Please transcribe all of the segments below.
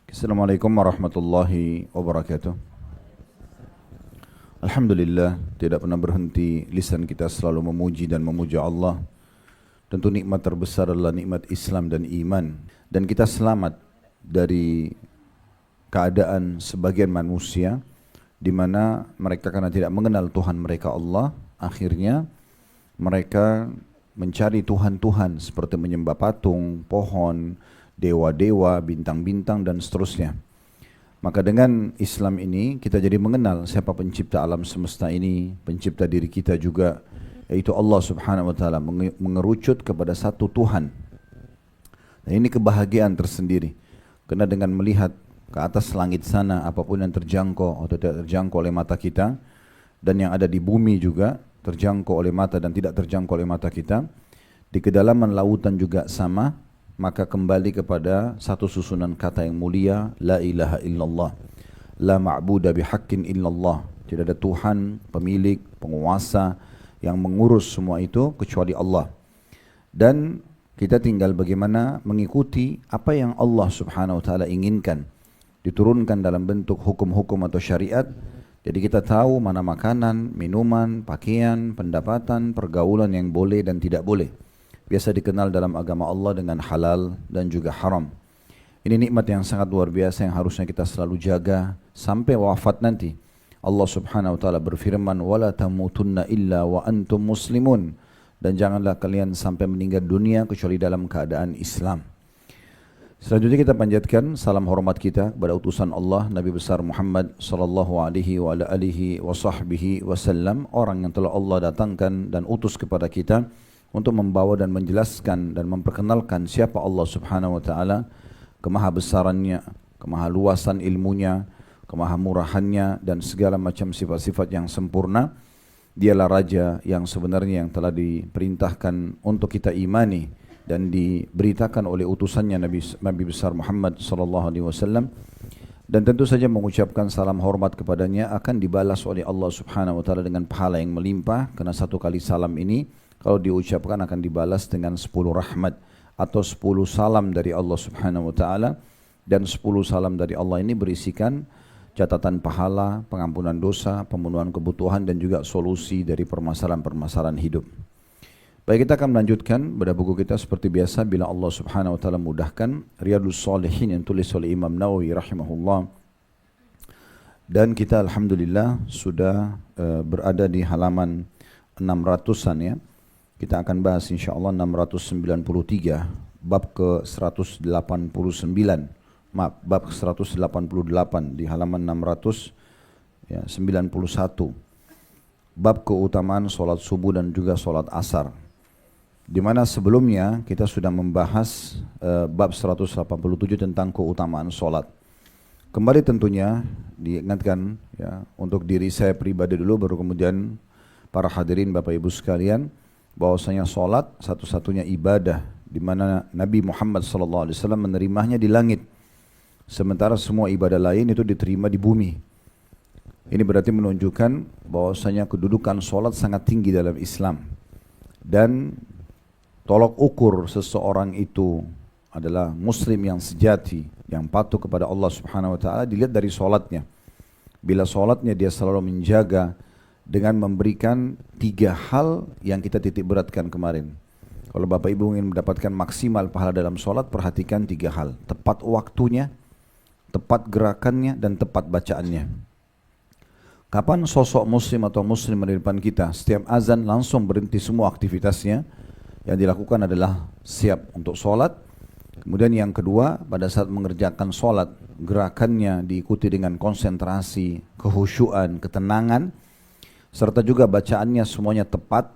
Assalamualaikum warahmatullahi wabarakatuh. Alhamdulillah, tidak pernah berhenti lisan kita selalu memuji dan memuja Allah. Tentu nikmat terbesar adalah nikmat Islam dan iman. Dan kita selamat dari keadaan sebagian manusia di mana mereka karena tidak mengenal Tuhan mereka Allah, akhirnya mereka mencari Tuhan-Tuhan seperti menyembah patung, pohon, dewa-dewa, bintang-bintang dan seterusnya. Maka dengan Islam ini kita jadi mengenal siapa pencipta alam semesta ini, pencipta diri kita juga, yaitu Allah Subhanahu wa taala, mengerucut kepada satu Tuhan. Dan ini kebahagiaan tersendiri. Karena dengan melihat ke atas langit sana apapun yang terjangkau atau tidak terjangkau oleh mata kita, dan yang ada di bumi juga terjangkau oleh mata dan tidak terjangkau oleh mata kita, di kedalaman lautan juga sama, maka kembali kepada satu susunan kata yang mulia, la ilaha illallah, la ma'buda bihaqqin illallah. Tidak ada Tuhan, pemilik, penguasa yang mengurus semua itu kecuali Allah. Dan kita tinggal bagaimana mengikuti apa yang Allah Subhanahu wa taala inginkan, diturunkan dalam bentuk hukum-hukum atau syariat. Jadi kita tahu mana makanan, minuman, pakaian, pendapatan, pergaulan yang boleh dan tidak boleh. Biasa dikenal dalam agama Allah dengan halal dan juga haram. Ini nikmat yang sangat luar biasa yang harusnya kita selalu jaga sampai wafat nanti. Allah Subhanahu wa taala berfirman, "Wala tamutunna illa wa antum muslimun." Dan janganlah kalian sampai meninggal dunia kecuali dalam keadaan Islam. Selanjutnya kita panjatkan salam hormat kita kepada utusan Allah Nabi besar Muhammad sallallahu alaihi wa ala alihi wa sahbihi wasallam, orang yang telah Allah datangkan dan utus kepada kita untuk membawa dan menjelaskan dan memperkenalkan siapa Allah Subhanahu wa taala, kemahabesarannya, kemahaluasan ilmunya, kemahamurahannya dan segala macam sifat-sifat yang sempurna. Dialah raja yang sebenarnya yang telah diperintahkan untuk kita imani dan diberitakan oleh utusannya Nabi besar Muhammad sallallahu alaihi wasallam. Dan tentu saja mengucapkan salam hormat kepadanya akan dibalas oleh Allah Subhanahu wa taala dengan pahala yang melimpah, karena satu kali salam ini kalau diucapkan akan dibalas dengan 10 rahmat atau 10 salam dari Allah Subhanahu wa taala. Dan 10 salam dari Allah ini berisikan catatan pahala, pengampunan dosa, pemenuhan kebutuhan dan juga solusi dari permasalahan-permasalahan hidup. Baik, kita akan melanjutkan pada buku kita seperti biasa bila Allah Subhanahu wa taala mudahkan, Riyadhus Shalihin yang tulis oleh Imam Nawawi rahimahullah. Dan kita alhamdulillah sudah berada di halaman 600-an ya. Kita akan bahas insyaAllah 693, bab ke-189, bab ke-188 di halaman 691, bab keutamaan solat subuh dan juga solat asar. Di mana sebelumnya kita sudah membahas bab 187 tentang keutamaan solat. Kembali tentunya diingatkan ya, untuk diri saya pribadi dulu, baru kemudian para hadirin Bapak Ibu sekalian, bahwasanya solat satu-satunya ibadah di mana Nabi Muhammad SAW menerimanya di langit, sementara semua ibadah lain itu diterima di bumi. Ini berarti menunjukkan bahwasanya kedudukan solat sangat tinggi dalam Islam, dan tolok ukur seseorang itu adalah muslim yang sejati, yang patuh kepada Allah Subhanahu wa taala dilihat dari solatnya. Bila solatnya dia selalu menjaga dengan memberikan 3 hal yang kita titik beratkan kemarin. Kalau Bapak Ibu ingin mendapatkan maksimal pahala dalam solat, perhatikan 3 hal. Tepat waktunya, tepat gerakannya, dan tepat bacaannya. Kapan sosok muslim atau muslim di depan kita, setiap azan langsung berhenti semua aktivitasnya, yang dilakukan adalah siap untuk solat. Kemudian yang kedua, pada saat mengerjakan solat, gerakannya diikuti dengan konsentrasi, kehusyuan, ketenangan, serta juga bacaannya semuanya tepat,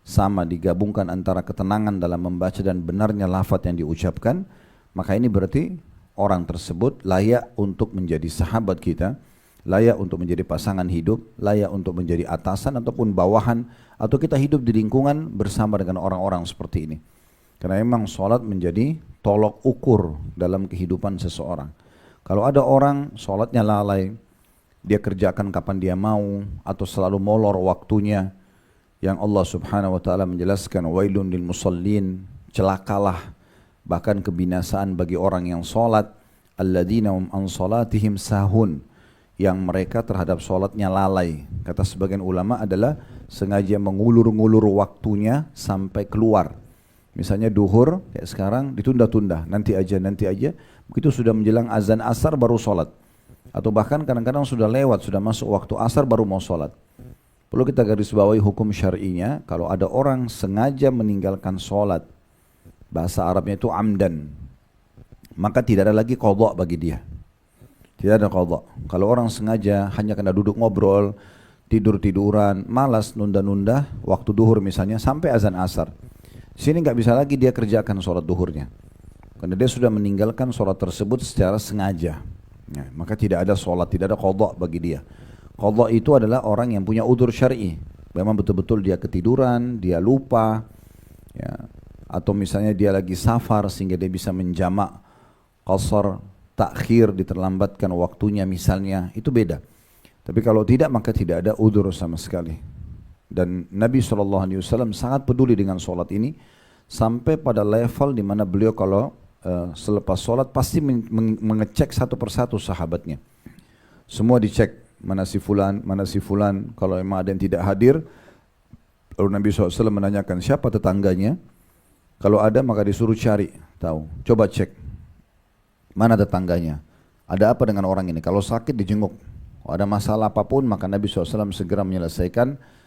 sama, digabungkan antara ketenangan dalam membaca dan benarnya lafaz yang diucapkan. Maka ini berarti orang tersebut layak untuk menjadi sahabat kita, layak untuk menjadi pasangan hidup, layak untuk menjadi atasan ataupun bawahan, atau kita hidup di lingkungan bersama dengan orang-orang seperti ini. Karena memang solat menjadi tolok ukur dalam kehidupan seseorang. Kalau ada orang solatnya lalai, dia kerjakan kapan dia mau, atau selalu molor waktunya, yang Allah Subhanahu wa taala menjelaskan, wailun lil musallin, celakalah, bahkan kebinasaan bagi orang yang solat, alladzina hum an salatihim sahun, yang mereka terhadap sholatnya lalai. Kata sebagian ulama adalah sengaja mengulur-ngulur waktunya sampai keluar. Misalnya duhur, kayak sekarang ditunda-tunda, nanti aja. Begitu sudah menjelang azan asar baru sholat. Atau bahkan kadang-kadang sudah lewat, sudah masuk waktu asar baru mau sholat. Perlu kita garis bawahi hukum syar'inya, kalau ada orang sengaja meninggalkan sholat, bahasa Arabnya itu amdan, maka tidak ada lagi qadha bagi dia. Tidak ada qadha. Kalau orang sengaja hanya kena duduk ngobrol, tidur-tiduran, malas nunda-nunda waktu duhur misalnya sampai azan asar. Sini nggak bisa lagi dia kerjakan sholat duhurnya. Karena dia sudah meninggalkan sholat tersebut secara sengaja. Ya, maka tidak ada sholat, tidak ada qadha bagi dia. Qadha itu adalah orang yang punya udzur syar'i. Memang betul-betul dia ketiduran, dia lupa, ya, atau misalnya dia lagi safar sehingga dia bisa menjamak qasar, takhir, diterlambatkan waktunya misalnya, itu beda. Tapi kalau tidak maka tidak ada udzur sama sekali. Dan Nabi SAW sangat peduli dengan sholat ini sampai pada level di mana beliau kalau selepas sholat pasti mengecek satu persatu sahabatnya. Semua dicek, mana si fulan, kalau memang ada yang tidak hadir, lalu Nabi SAW menanyakan siapa tetangganya. Kalau ada maka disuruh cari, tahu, coba cek mana tetangganya, ada apa dengan orang ini. Kalau sakit dijenguk, kalau ada masalah apapun maka Nabi SAW segera menyelesaikan.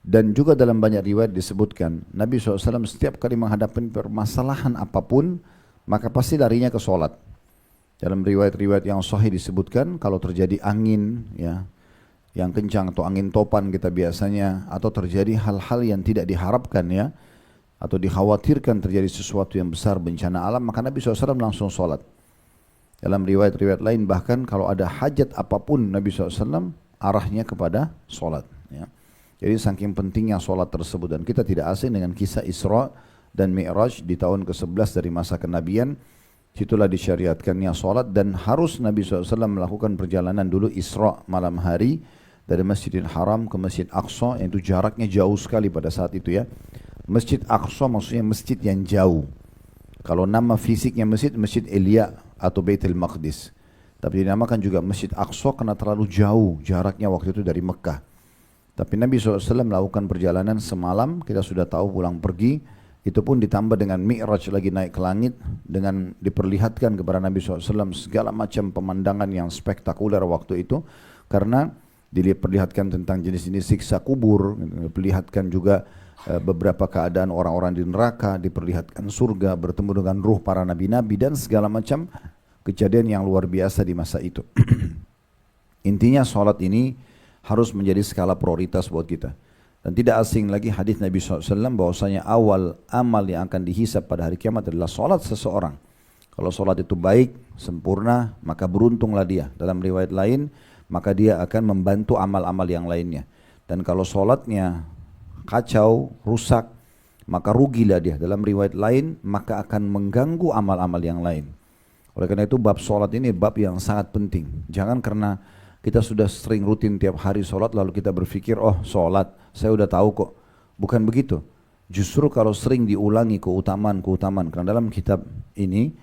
Dan juga dalam banyak riwayat disebutkan Nabi SAW setiap kali menghadapi permasalahan apapun maka pasti larinya ke sholat. Dalam riwayat-riwayat yang sahih disebutkan kalau terjadi angin, ya, yang kencang atau angin topan kita biasanya, atau terjadi hal-hal yang tidak diharapkan, ya, atau dikhawatirkan terjadi sesuatu yang besar, bencana alam, maka Nabi SAW langsung sholat. Dalam riwayat-riwayat lain bahkan kalau ada hajat apapun Nabi SAW arahnya kepada sholat, ya. Jadi saking pentingnya sholat tersebut, dan kita tidak asing dengan kisah Isra dan Mi'raj di tahun ke-11 dari masa kenabian. Situlah disyariatkannya sholat, dan harus Nabi SAW melakukan perjalanan dulu Isra malam hari dari Masjidil Haram ke Masjid Aqsa, yang itu jaraknya jauh sekali pada saat itu, ya. Masjid Aqsa maksudnya masjid yang jauh. Kalau nama fisiknya Masjid Elia atau Baitul Maqdis, tapi dinamakan juga Masjid Aqsa karena terlalu jauh jaraknya waktu itu dari Mekah. Tapi Nabi SAW melakukan perjalanan semalam, kita sudah tahu pulang pergi, itu pun ditambah dengan Mi'raj lagi naik ke langit, dengan diperlihatkan kepada Nabi SAW segala macam pemandangan yang spektakuler waktu itu, karena diperlihatkan tentang jenis-jenis siksa kubur, diperlihatkan juga beberapa keadaan orang-orang di neraka, diperlihatkan surga, bertemu dengan ruh para nabi-nabi, dan segala macam kejadian yang luar biasa di masa itu. Intinya sholat ini harus menjadi skala prioritas buat kita. Dan tidak asing lagi hadis Nabi SAW bahwasanya awal amal yang akan dihisab pada hari kiamat adalah sholat seseorang. Kalau sholat itu baik, sempurna, maka beruntunglah dia. Dalam riwayat lain, maka dia akan membantu amal-amal yang lainnya. Dan kalau sholatnya kacau, rusak, maka rugilah dia. Dalam riwayat lain, maka akan mengganggu amal-amal yang lain. Oleh karena itu bab sholat ini bab yang sangat penting. Jangan karena kita sudah sering rutin tiap hari sholat lalu kita berpikir, oh sholat, saya udah tahu kok. Bukan begitu. Justru kalau sering diulangi keutamaan, karena dalam kitab ini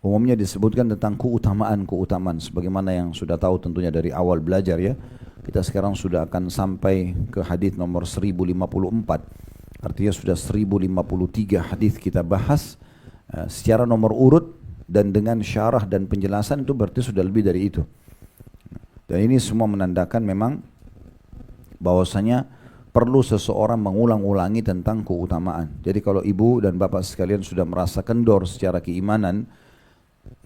umumnya disebutkan tentang keutamaan, sebagaimana yang sudah tahu tentunya dari awal belajar, ya. Kita sekarang sudah akan sampai ke hadis nomor 1054. Artinya sudah 1053 hadis kita bahas secara nomor urut, dan dengan syarah dan penjelasan itu berarti sudah lebih dari itu. Dan ini semua menandakan memang bahwasanya perlu seseorang mengulang-ulangi tentang keutamaan. Jadi kalau ibu dan bapak sekalian sudah merasa kendor secara keimanan,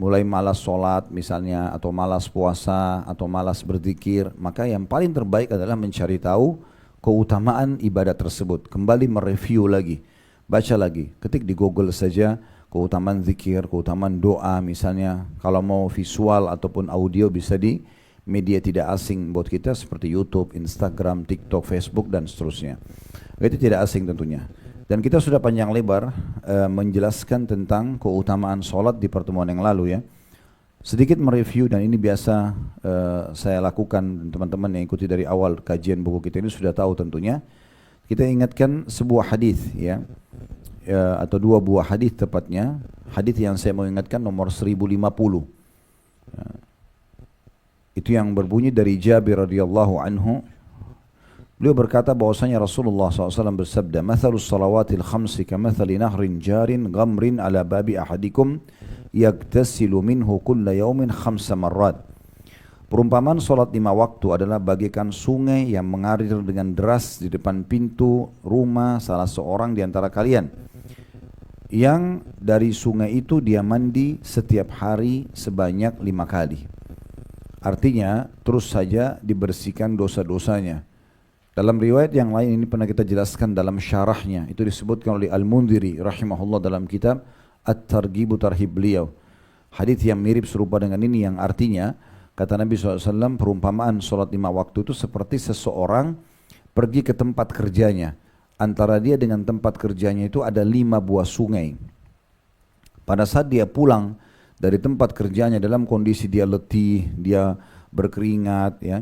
mulai malas sholat misalnya, atau malas puasa, atau malas berzikir, maka yang paling terbaik adalah mencari tahu keutamaan ibadat tersebut. Kembali mereview lagi, baca lagi, ketik di Google saja keutamaan zikir, keutamaan doa misalnya. Kalau mau visual ataupun audio bisa di media tidak asing buat kita seperti YouTube, Instagram, TikTok, Facebook, dan seterusnya. Itu tidak asing tentunya. Dan kita sudah panjang lebar menjelaskan tentang keutamaan sholat di pertemuan yang lalu, ya. Sedikit mereview, dan ini biasa saya lakukan, teman-teman yang ikuti dari awal kajian buku kita ini sudah tahu tentunya. Kita ingatkan sebuah hadis, ya, atau dua buah hadis tepatnya. Hadis yang saya mau ingatkan nomor 1050. Itu yang berbunyi dari Jabir radhiyallahu anhu. Beliau berkata bahwasanya Rasulullah SAW bersabda, "Mathalus salawatil khamsi kamathali nahrin jarin ghamrin ala babi ahadikum yaktasilu minhu kulla yawmin khamsa marrat." Perumpamaan solat 5 waktu adalah bagaikan sungai yang mengalir dengan deras di depan pintu rumah salah seorang di antara kalian, yang dari sungai itu dia mandi setiap hari sebanyak 5 kali. Artinya terus saja dibersihkan dosa-dosanya. Dalam riwayat yang lain, ini pernah kita jelaskan dalam syarahnya, itu disebutkan oleh Al-Mundhiri rahimahullah dalam kitab At-Targhib Tarhib beliau. Hadits yang mirip serupa dengan ini, yang artinya kata Nabi SAW, perumpamaan solat 5 waktu itu seperti seseorang pergi ke tempat kerjanya. Antara dia dengan tempat kerjanya itu ada 5 buah sungai. Pada saat dia pulang dari tempat kerjanya dalam kondisi dia letih, dia berkeringat, ya,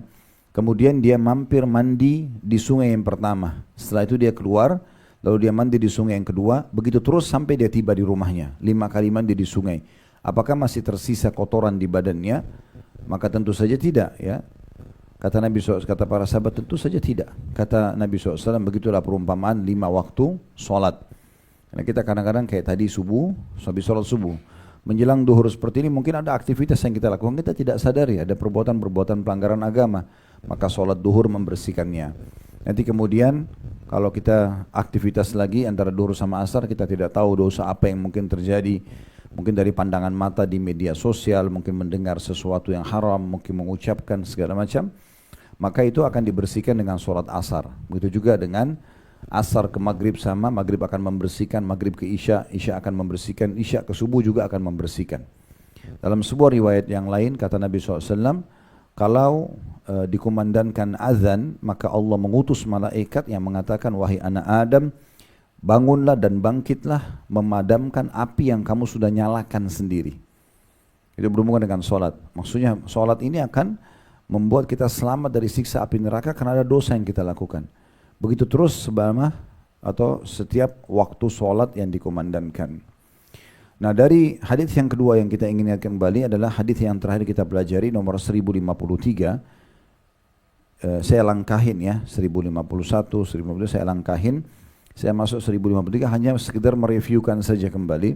kemudian dia mampir mandi di sungai yang pertama. Setelah itu dia keluar, lalu dia mandi di sungai yang kedua. Begitu terus sampai dia tiba di rumahnya. 5 kali mandi di sungai. Apakah masih tersisa kotoran di badannya? Maka tentu saja tidak, ya. Kata Nabi SAW, kata para sahabat, tentu saja tidak. Kata Nabi SAW, begitulah perumpamaan 5 waktu sholat. Karena kita kadang-kadang kayak tadi subuh, habis sholat subuh, menjelang duhur seperti ini mungkin ada aktivitas yang kita lakukan, kita tidak sadari ada perbuatan-perbuatan pelanggaran agama, maka sholat duhur membersihkannya. Nanti kemudian kalau kita aktivitas lagi antara duhur sama asar, kita tidak tahu dosa apa yang mungkin terjadi, mungkin dari pandangan mata di media sosial, mungkin mendengar sesuatu yang haram, mungkin mengucapkan segala macam, maka itu akan dibersihkan dengan sholat asar. Begitu juga dengan asar ke maghrib sama, maghrib akan membersihkan, maghrib ke isya, isya akan membersihkan, isya ke subuh juga akan membersihkan. Dalam sebuah riwayat yang lain kata Nabi SAW, kalau dikumandangkan azan, maka Allah mengutus malaikat yang mengatakan, wahai anak Adam, bangunlah dan bangkitlah memadamkan api yang kamu sudah nyalakan sendiri. Itu berhubungan dengan solat. Maksudnya solat ini akan membuat kita selamat dari siksa api neraka karena ada dosa yang kita lakukan. Begitu terus selama atau setiap waktu sholat yang dikumandangkan. Nah, dari hadis yang kedua yang kita ingin ingatkan kembali adalah hadis yang terakhir kita pelajari, nomor 1053. Saya langkahin ya, 1051, 1052 saya langkahin. Saya masuk 1053 hanya sekedar mereviewkan saja kembali.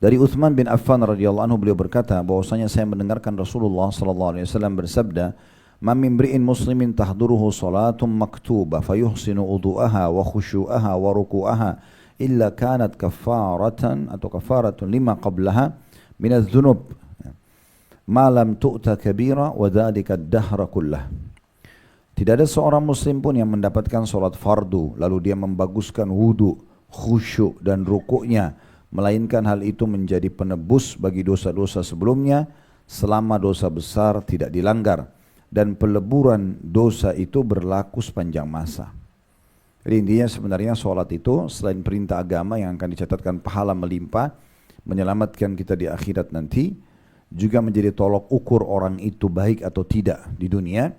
Dari Uthman bin Affan radhiyallahu anhu, beliau berkata bahwasanya saya mendengarkan Rasulullah sallallahu alaihi wasallam bersabda, "Ma min imri'in muslimin tahduruhu salatun maktubah fayuhsinu wudu'aha wa khusyu'aha wa ruku'aha illa kanat kafaratan atau kafaratun lima qablaha min adh-dhunub ma lam tu'ta kabira wa dhalika ad-dahra kullah." Tidak ada seorang muslim pun yang mendapatkan salat fardu lalu dia membaguskan wudu, khusyuk dan rukuknya, melainkan hal itu menjadi penebus bagi dosa-dosa sebelumnya selama dosa besar tidak dilanggar, dan peleburan dosa itu berlaku sepanjang masa. Jadi intinya sebenarnya sholat itu selain perintah agama yang akan dicatatkan pahala melimpah, menyelamatkan kita di akhirat nanti, juga menjadi tolok ukur orang itu baik atau tidak di dunia,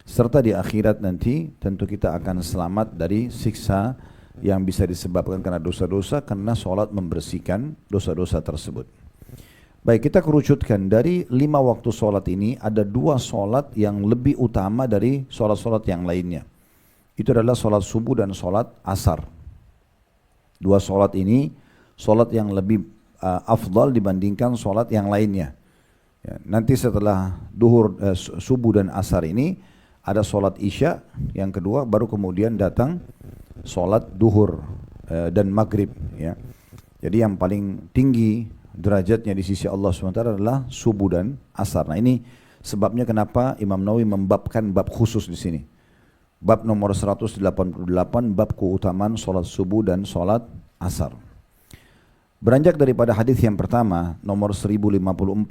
serta di akhirat nanti tentu kita akan selamat dari siksa yang bisa disebabkan karena dosa-dosa, karena sholat membersihkan dosa-dosa tersebut. Baik, kita kerucutkan dari 5 waktu sholat ini, ada 2 sholat yang lebih utama dari sholat-sholat yang lainnya. Itu adalah sholat subuh dan sholat asar. 2 sholat ini, sholat yang lebih afdal dibandingkan sholat yang lainnya. Ya, nanti setelah duhur, subuh dan asar ini, ada sholat isya, yang kedua, baru kemudian datang sholat duhur dan maghrib. Ya. Jadi yang paling tinggi derajatnya di sisi Allah SWT adalah subuh dan asar. Nah, ini sebabnya kenapa Imam Nawawi membabkan bab khusus di sini. Bab nomor 188, bab keutamaan sholat subuh dan sholat asar. Beranjak daripada hadis yang pertama, nomor 1054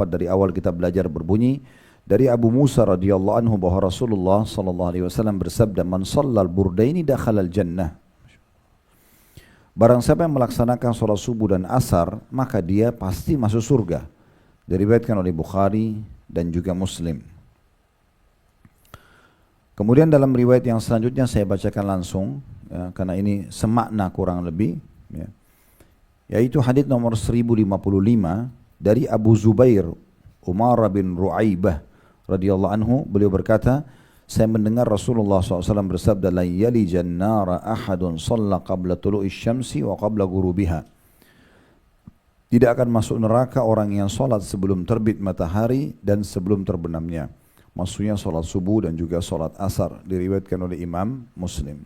dari awal kita belajar berbunyi, dari Abu Musa radhiyallahu anhu bahwa Rasulullah sallallahu alaihi wasallam bersabda, "Man shallal burdaini dakhalal jannah." Barang siapa yang melaksanakan sholat subuh dan asar, maka dia pasti masuk surga. Diriwayatkan oleh Bukhari dan juga Muslim. Kemudian dalam riwayat yang selanjutnya saya bacakan langsung, ya, karena ini semakna kurang lebih, ya, yaitu hadits nomor 1055 dari Abu Zubair Umar bin Ru'aibah radhiyallahu anhu, beliau berkata, saya mendengar Rasulullah SAW bersabda, la yalijan nara ahadun shalla qabla tulu'i syamsi wa qabla ghurubiha. Tidak akan masuk neraka orang yang sholat sebelum terbit matahari dan sebelum terbenamnya. Maksudnya sholat subuh dan juga sholat asar, diriwayatkan oleh Imam Muslim.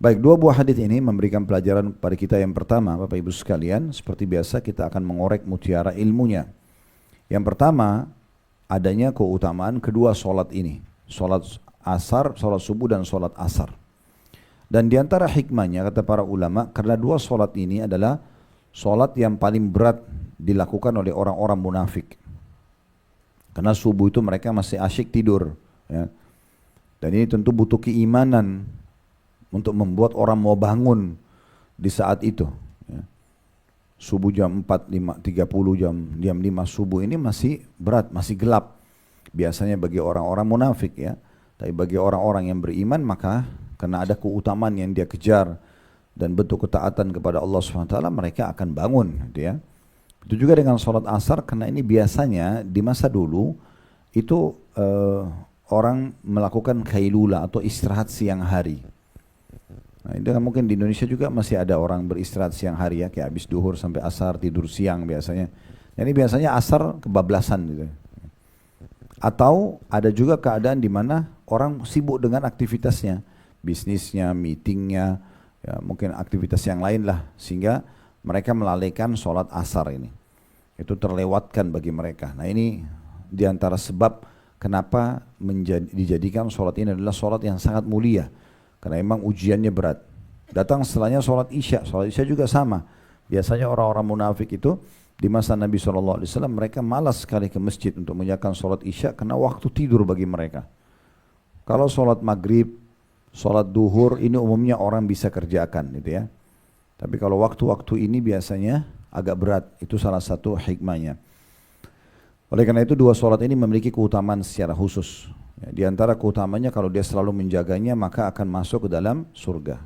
Baik, dua buah hadis ini memberikan pelajaran pada kita. Yang pertama, Bapak Ibu sekalian, seperti biasa kita akan mengorek mutiara ilmunya. Yang pertama, adanya keutamaan kedua sholat ini. Sholat asar, sholat subuh dan sholat asar. Dan diantara hikmahnya, kata para ulama, karena dua sholat ini adalah sholat yang paling berat dilakukan oleh orang-orang munafik. Karena subuh itu mereka masih asyik tidur. Ya. Dan ini tentu butuh keimanan untuk membuat orang mau bangun di saat itu. Ya. Subuh jam 4, 5.30, jam 5 subuh ini masih berat, masih gelap. Biasanya bagi orang-orang munafik ya. Tapi bagi orang-orang yang beriman maka karena ada keutamaan yang dia kejar dan bentuk ketaatan kepada Allah SWT, mereka akan bangun gitu ya. Itu juga dengan sholat asar, karena ini biasanya di masa dulu itu orang melakukan kailula atau istirahat siang hari. Nah, itu kan mungkin di Indonesia juga masih ada orang beristirahat siang hari ya, kayak habis duhur sampai asar tidur siang biasanya. Jadi biasanya asar kebablasan gitu. Atau ada juga keadaan di mana orang sibuk dengan aktivitasnya, bisnisnya, meetingnya, ya, mungkin aktivitas yang lain lah, sehingga mereka melalaikan sholat asar ini. Itu terlewatkan bagi mereka. Nah ini diantara sebab kenapa dijadikan sholat ini adalah sholat yang sangat mulia. Karena memang ujiannya berat. Datang setelahnya sholat isya juga sama. Biasanya orang-orang munafik itu di masa Nabi SAW mereka malas sekali ke masjid untuk menjalankan sholat isya karena waktu tidur bagi mereka. Kalau sholat maghrib, sholat duhur ini umumnya orang bisa kerjakan gitu ya. Tapi kalau waktu-waktu ini biasanya agak berat, itu salah satu hikmahnya. Oleh karena itu dua sholat ini memiliki keutamaan secara khusus. Ya, di antara keutamanya kalau dia selalu menjaganya maka akan masuk ke dalam surga.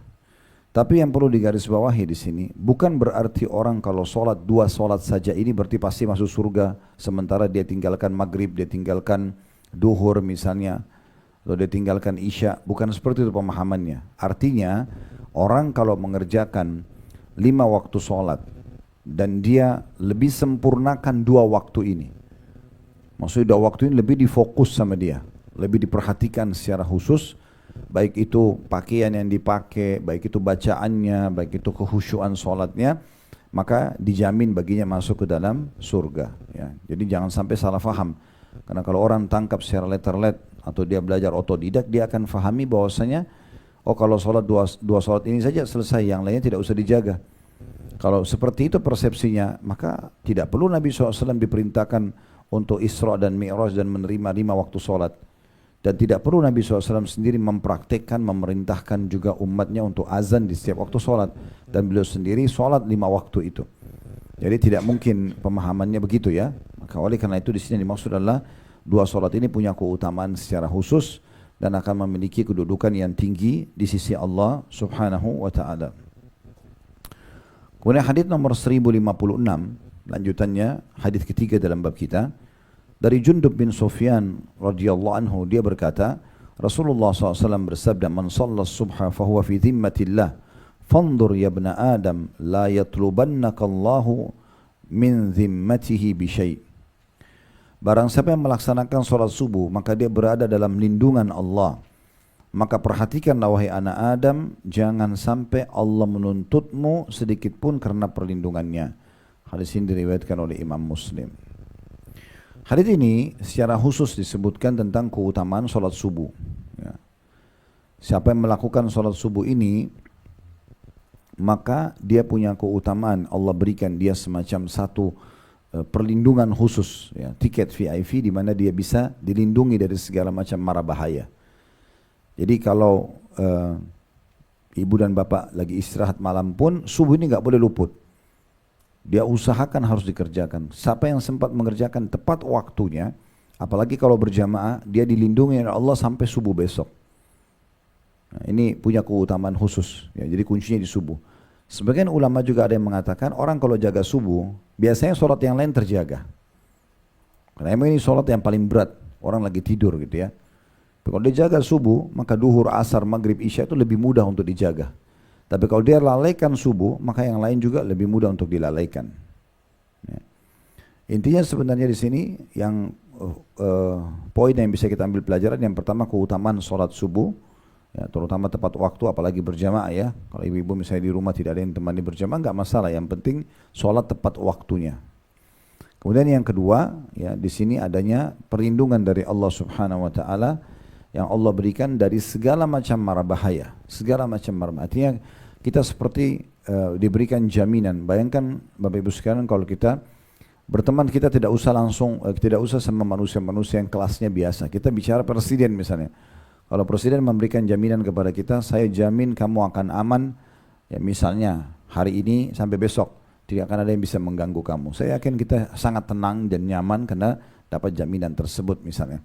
Tapi yang perlu digarisbawahi di sini bukan berarti orang kalau sholat dua sholat saja ini berarti pasti masuk surga. Sementara dia tinggalkan maghrib, dia tinggalkan duhur misalnya, atau dia tinggalkan isya. Bukan seperti itu pemahamannya. Artinya orang kalau mengerjakan 5 waktu sholat dan dia lebih sempurnakan 2 waktu ini, maksudnya 2 waktu ini lebih difokus sama dia, lebih diperhatikan secara khusus, baik itu pakaian yang dipakai, baik itu bacaannya, baik itu kekhusyuan sholatnya, maka dijamin baginya masuk ke dalam surga ya. Jadi jangan sampai salah faham, karena kalau orang tangkap secara letter-let atau dia belajar otodidak, dia akan fahami bahwasanya oh kalau sholat dua sholat ini saja selesai, yang lainnya tidak usah dijaga. Kalau seperti itu persepsinya, maka tidak perlu Nabi SAW diperintahkan untuk Isra dan Mi'raj dan menerima 5 waktu sholat. Dan tidak perlu Nabi SAW sendiri mempraktekkan, memerintahkan juga umatnya untuk azan di setiap waktu sholat. Dan beliau sendiri sholat 5 waktu itu. Jadi tidak mungkin pemahamannya begitu ya. Maka oleh karena itu di sini dimaksud adalah 2 sholat ini punya keutamaan secara khusus dan akan memiliki kedudukan yang tinggi di sisi Allah Subhanahu wa taala. Kemudian hadis nomor 1056, lanjutannya hadis ketiga dalam bab kita, dari Jundub bin Sufyan radhiyallahu anhu, dia berkata Rasulullah SAW bersabda, man shalla subha fahuwa fi dhimmatillah fanzur ya ibna adam la yatlubannaka Allahu min dhimmatihi bi syai'. Barang siapa yang melaksanakan sholat subuh maka dia berada dalam lindungan Allah. Maka perhatikanlah wahai anak Adam, jangan sampai Allah menuntutmu sedikit pun karena perlindungannya. Hadis ini diriwayatkan oleh Imam Muslim. Hadis ini secara khusus disebutkan tentang keutamaan sholat subuh ya. Siapa yang melakukan sholat subuh ini maka dia punya keutamaan, Allah berikan dia semacam satu perlindungan khusus ya, tiket VIP di mana dia bisa dilindungi dari segala macam mara bahaya. Jadi kalau ibu dan bapak lagi istirahat malam pun subuh ini nggak boleh luput. Dia usahakan harus dikerjakan. Siapa yang sempat mengerjakan tepat waktunya, apalagi kalau berjamaah, dia dilindungi oleh Allah sampai subuh besok. Nah, ini punya keutamaan khusus. Ya, jadi kuncinya di subuh. Sebagian ulama juga ada yang mengatakan orang kalau jaga subuh, biasanya sholat yang lain terjaga. Karena emang ini sholat yang paling berat, orang lagi tidur gitu ya. Kalau dia jaga subuh, maka duhur, asar, maghrib, isya itu lebih mudah untuk dijaga. Tapi kalau dia lalaikan subuh, maka yang lain juga lebih mudah untuk dilalaikan. Ya. Intinya sebenarnya di sini yang poin yang bisa kita ambil pelajaran, yang pertama keutamaan sholat subuh, ya, terutama tepat waktu, apalagi berjamaah ya. Kalau ibu-ibu misalnya di rumah tidak ada yang temani berjamaah, nggak masalah. Yang penting sholat tepat waktunya. Kemudian yang kedua, ya di sini adanya perlindungan dari Allah Subhanahu Wa Taala yang Allah berikan dari segala macam mara bahaya, segala macam mara bahaya. Artinya kita seperti diberikan jaminan. Bayangkan Bapak Ibu sekalian, kalau kita berteman, kita tidak usah langsung, tidak usah sama manusia-manusia yang kelasnya biasa. Kita bicara presiden misalnya. Kalau presiden memberikan jaminan kepada kita, saya jamin kamu akan aman, ya misalnya hari ini sampai besok, tidak akan ada yang bisa mengganggu kamu. Saya yakin kita sangat tenang dan nyaman karena dapat jaminan tersebut misalnya.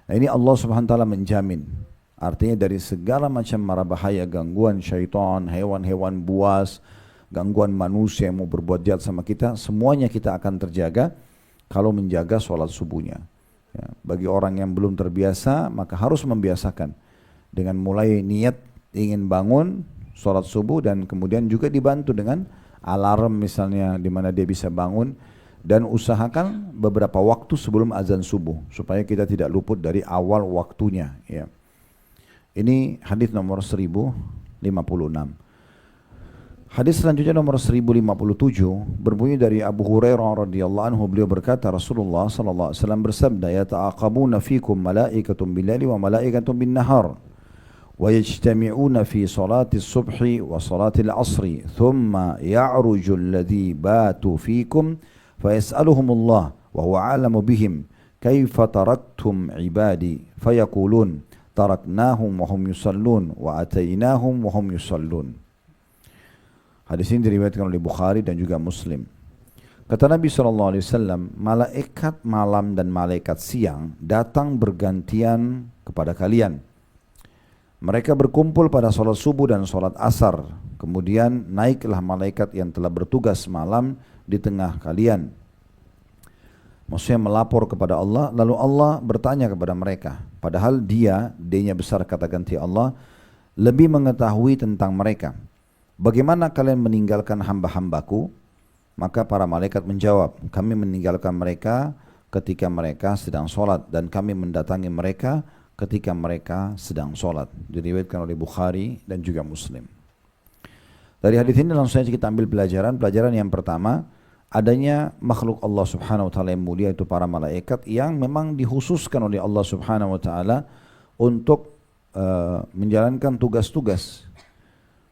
Nah ini Allah Subhanahu Wa Taala menjamin. Artinya dari segala macam mara bahaya, gangguan syaitan, hewan-hewan buas, gangguan manusia yang mau berbuat jahat sama kita, semuanya kita akan terjaga kalau menjaga sholat subuhnya. Ya, bagi orang yang belum terbiasa, maka harus membiasakan dengan mulai niat ingin bangun sholat subuh, dan kemudian juga dibantu dengan alarm misalnya di mana dia bisa bangun, dan usahakan beberapa waktu sebelum azan subuh supaya kita tidak luput dari awal waktunya. Ya. Ini hadis nomor 1056. Hadis selanjutnya nomor 1057 berbunyi dari Abu Hurairah radhiyallahu anhu, beliau berkata Rasulullah sallallahu alaihi wasallam bersabda, yata'aqabuna fikum malaikatun bil-laili wa malaikatun bin-nahar wa yajtami'una fi salati as-subhi wa salati al-'asri thumma ya'ruju alladhi batu fikum fayas'aluhumullah wa huwa 'alamu bihim kaifa taraktum 'ibadi fayaqulun taraknahum wa hum yusallun wa atainahum wa hum yusallun. Hadis ini diriwayatkan oleh Bukhari dan juga Muslim. Kata Nabi SAW, malaikat malam dan malaikat siang datang bergantian kepada kalian. Mereka berkumpul pada sholat subuh dan sholat asar. Kemudian naiklah malaikat yang telah bertugas malam di tengah kalian. Maksudnya melapor kepada Allah, lalu Allah bertanya kepada mereka. Padahal dia-nya besar kata ganti Allah, lebih mengetahui tentang mereka. Bagaimana kalian meninggalkan hamba-hambaku? Maka para malaikat menjawab, kami meninggalkan mereka ketika mereka sedang sholat, dan kami mendatangi mereka ketika mereka sedang sholat. Diriwayatkan oleh Bukhari dan juga Muslim. Dari hadis ini langsung saja kita ambil pelajaran. Pelajaran yang pertama, adanya makhluk Allah Subhanahu Wa Taala yang mulia, itu para malaikat yang memang dikhususkan oleh Allah Subhanahu Wa Taala untuk menjalankan tugas-tugas.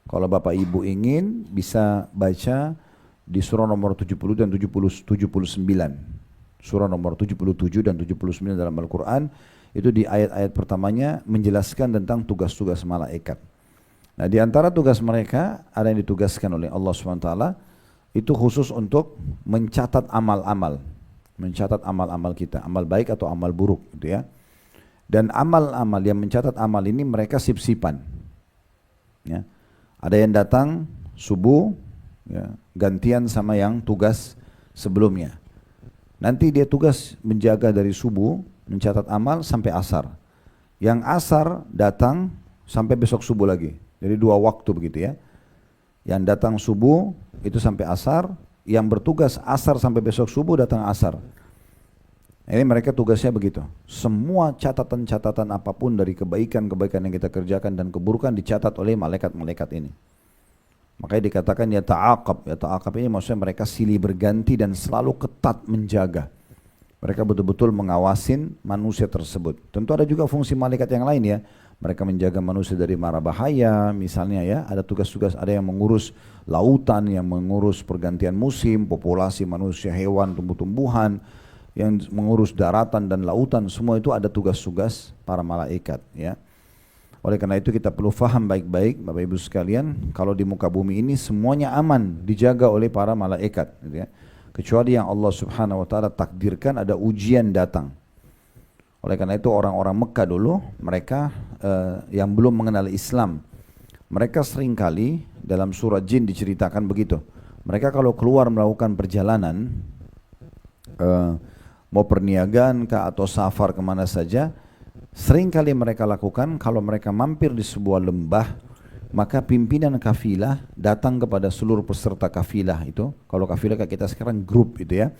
Kalau Bapak Ibu ingin, bisa baca di surah nomor 70 dan 79. Surah nomor 77 dan 79 dalam Al-Quran, itu di ayat-ayat pertamanya menjelaskan tentang tugas-tugas malaikat. Nah, di antara tugas mereka ada yang ditugaskan oleh Allah SWT, itu khusus untuk mencatat amal-amal. Mencatat amal-amal kita, amal baik atau amal buruk gitu ya. Dan amal-amal yang mencatat amal ini mereka sip-sipan. Ya. Ada yang datang subuh, ya, gantian sama yang tugas sebelumnya. Nanti dia tugas menjaga dari subuh, mencatat amal sampai asar. Yang asar datang sampai besok subuh lagi. Jadi 2 waktu begitu ya. Yang datang subuh itu sampai asar, yang bertugas asar sampai besok subuh datang asar. Ini mereka tugasnya begitu. Semua catatan-catatan apapun dari kebaikan-kebaikan yang kita kerjakan dan keburukan dicatat oleh malaikat-malaikat ini. Makanya dikatakan ya ta'aqab. Ya ta'aqab ini maksudnya mereka silih berganti dan selalu ketat menjaga. Mereka betul-betul mengawasin manusia tersebut. Tentu ada juga fungsi malaikat yang lain ya. Mereka menjaga manusia dari mara bahaya misalnya ya. Ada tugas-tugas, ada yang mengurus lautan, yang mengurus pergantian musim, populasi manusia, hewan, tumbuh-tumbuhan, yang mengurus daratan dan lautan, semua itu ada tugas-tugas para malaikat ya. Oleh karena itu kita perlu faham baik-baik Bapak Ibu sekalian, kalau di muka bumi ini semuanya aman, dijaga oleh para malaikat gitu ya. Kecuali yang Allah Subhanahu Wa Taala takdirkan ada ujian datang. Oleh karena itu orang-orang Mekah dulu, mereka yang belum mengenal Islam, mereka seringkali dalam surah Jin diceritakan begitu. Mereka kalau keluar melakukan perjalanan, mau perniagaan kah atau safar kemana saja, sering kali mereka lakukan kalau mereka mampir di sebuah lembah, maka pimpinan kafilah datang kepada seluruh peserta kafilah itu, kalau kafilah kayak kita sekarang grup itu ya,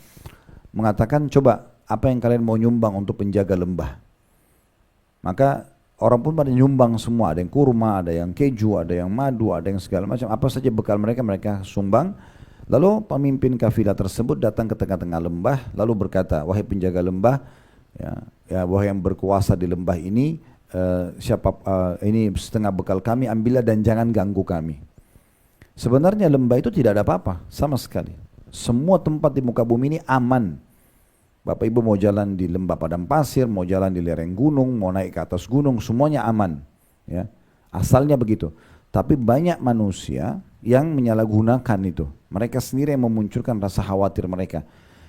mengatakan coba apa yang kalian mau nyumbang untuk penjaga lembah. Maka orang pun pada nyumbang semua, ada yang kurma, ada yang keju, ada yang madu, ada yang segala macam, apa saja bekal mereka, mereka sumbang. Lalu pemimpin kafilah tersebut datang ke tengah-tengah lembah, lalu berkata, wahai penjaga lembah, wahai yang berkuasa di lembah ini, ini setengah bekal kami, ambillah dan jangan ganggu kami. Sebenarnya lembah itu tidak ada apa-apa, sama sekali. Semua tempat di muka bumi ini aman. Bapak Ibu mau jalan di lembah padang pasir, mau jalan di lereng gunung, mau naik ke atas gunung, semuanya aman. Ya, asalnya begitu. Tapi banyak manusia yang menyalahgunakan itu. Mereka sendiri yang memunculkan rasa khawatir mereka.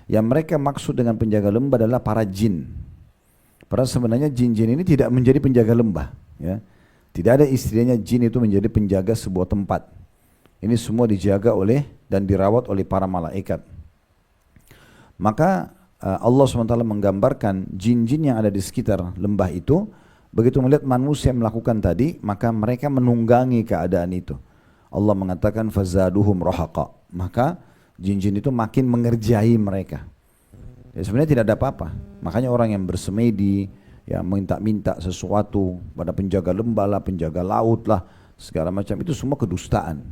Yang mereka maksud dengan penjaga lembah adalah para jin. Padahal sebenarnya jin-jin ini tidak menjadi penjaga lembah. Ya. Tidak ada istilahnya jin itu menjadi penjaga sebuah tempat. Ini semua dijaga oleh dan dirawat oleh para malaikat. Maka Allah SWT menggambarkan jin-jin yang ada di sekitar lembah itu, begitu melihat manusia melakukan tadi, maka mereka menunggangi keadaan itu. Allah mengatakan fazaduhum rahaqa, maka jin-jin itu makin mengerjai mereka. Ya, sebenarnya tidak ada apa-apa. Makanya orang yang bersemedi, ya minta-minta sesuatu pada penjaga lembah lah, penjaga laut lah, segala macam, itu semua kedustaan.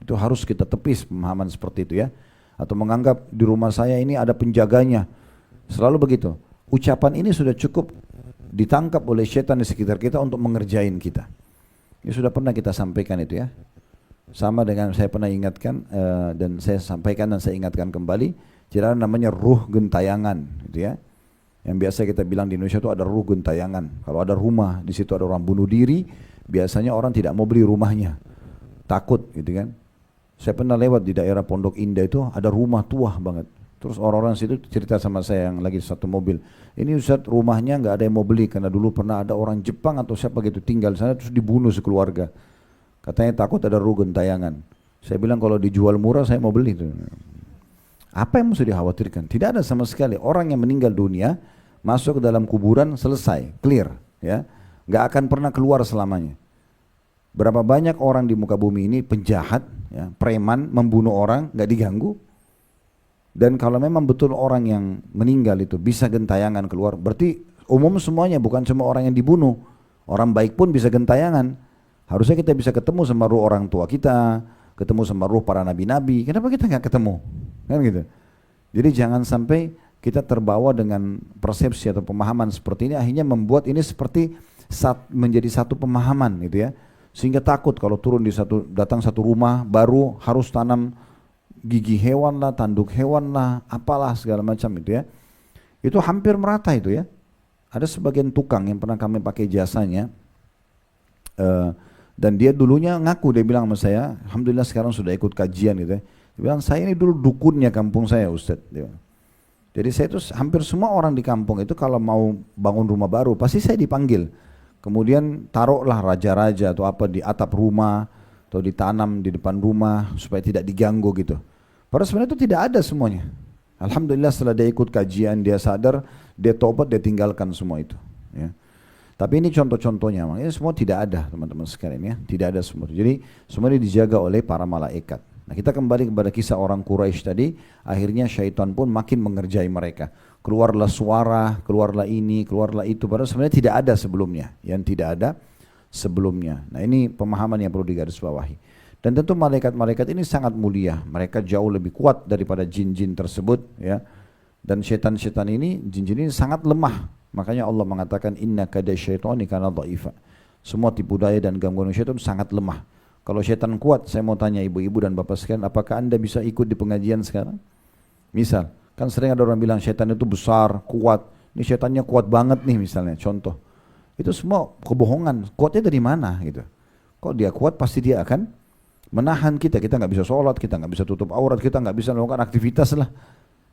Itu harus kita tepis pemahaman seperti itu ya. Atau menganggap di rumah saya ini ada penjaganya. Selalu begitu. Ucapan ini sudah cukup ditangkap oleh syaitan di sekitar kita untuk mengerjain kita. Ini sudah pernah kita sampaikan itu ya. Sama dengan saya pernah ingatkan dan saya sampaikan dan saya ingatkan kembali. Jadi namanya ruh gentayangan gitu ya. Yang biasa kita bilang di Indonesia itu ada ruh gentayangan. Kalau ada rumah, di situ ada orang bunuh diri, biasanya orang tidak mau beli rumahnya. Takut gitu kan. Saya pernah lewat di daerah Pondok Indah itu ada rumah tua banget. Terus orang-orang situ cerita sama saya yang lagi satu mobil. Ini Ustaz rumahnya nggak ada yang mau beli karena dulu pernah ada orang Jepang atau siapa gitu tinggal di sana terus dibunuh sekeluarga. Katanya takut ada ruh gentayangan. Saya bilang kalau dijual murah saya mau beli itu. Apa yang mesti dikhawatirkan? Tidak ada sama sekali. Orang yang meninggal dunia masuk ke dalam kuburan selesai, clear, ya, nggak akan pernah keluar selamanya. Berapa banyak orang di muka bumi ini penjahat, ya, preman, membunuh orang, nggak diganggu. Dan kalau memang betul orang yang meninggal itu bisa gentayangan keluar, berarti umum semuanya, bukan cuma orang yang dibunuh. Orang baik pun bisa gentayangan. Harusnya kita bisa ketemu sama ruh orang tua kita, ketemu sama ruh para nabi-nabi. Kenapa kita nggak ketemu? Kan gitu. Jadi jangan sampai kita terbawa dengan persepsi atau pemahaman seperti ini, akhirnya membuat ini seperti menjadi satu pemahaman gitu ya. Sehingga takut kalau turun datang satu rumah baru harus tanam gigi hewan lah, tanduk hewan lah, apalah segala macam itu ya. Itu hampir merata itu ya. Ada sebagian tukang yang pernah kami pakai jasanya, dan dia dulunya ngaku, dia bilang sama saya, alhamdulillah sekarang sudah ikut kajian gitu ya. Dia bilang saya ini dulu dukunnya kampung saya Ustaz. Jadi saya itu hampir semua orang di kampung itu kalau mau bangun rumah baru pasti saya dipanggil. Kemudian taruhlah raja-raja atau apa di atap rumah atau ditanam di depan rumah supaya tidak diganggu gitu. Padahal sebenarnya itu tidak ada semuanya. Alhamdulillah setelah dia ikut kajian, dia sadar, dia tobat, dia tinggalkan semua itu. Ya. Tapi ini contoh-contohnya, makanya semua tidak ada teman-teman sekalian ya, tidak ada semua. Jadi semua ini dijaga oleh para malaikat. Nah kita kembali kepada kisah orang Quraisy tadi, akhirnya syaitan pun makin mengerjai mereka. Keluarlah suara, keluarlah ini, keluarlah itu, padahal sebenarnya tidak ada sebelumnya, yang tidak ada sebelumnya. Nah ini pemahaman yang perlu digarisbawahi. Dan tentu malaikat-malaikat ini sangat mulia, mereka jauh lebih kuat daripada jin-jin tersebut ya. Dan syaitan-syaitan ini, jin-jin ini sangat lemah. Makanya Allah mengatakan inna kada syaitani kana dha'ifa. Semua tipu daya dan gangguan syaitan sangat lemah. Kalau syaitan kuat, saya mau tanya ibu-ibu dan bapak sekalian, apakah Anda bisa ikut di pengajian sekarang? Misal, kan sering ada orang bilang syaitan itu besar, kuat. Ini syaitannya kuat banget nih misalnya, contoh. Itu semua kebohongan. Kuatnya dari mana gitu? Kok dia kuat pasti dia akan menahan kita. Kita nggak bisa sholat, kita nggak bisa tutup aurat, kita nggak bisa melakukan aktivitas lah.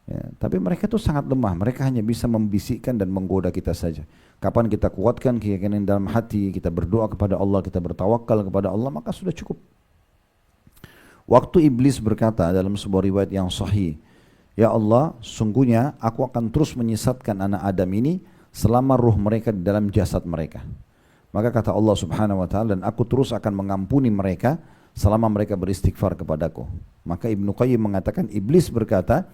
Ya, tapi mereka itu sangat lemah. Mereka hanya bisa membisikkan dan menggoda kita saja. Kapan kita kuatkan keyakinan dalam hati, kita berdoa kepada Allah, kita bertawakal kepada Allah, maka sudah cukup. Waktu iblis berkata dalam sebuah riwayat yang sahih, Ya Allah, sungguhnya aku akan terus menyesatkan anak Adam ini selama ruh mereka di dalam jasad mereka. Maka kata Allah Subhanahu wa taala, dan aku terus akan mengampuni mereka selama mereka beristighfar kepadaku. Maka Ibnu Qayyim mengatakan, iblis berkata,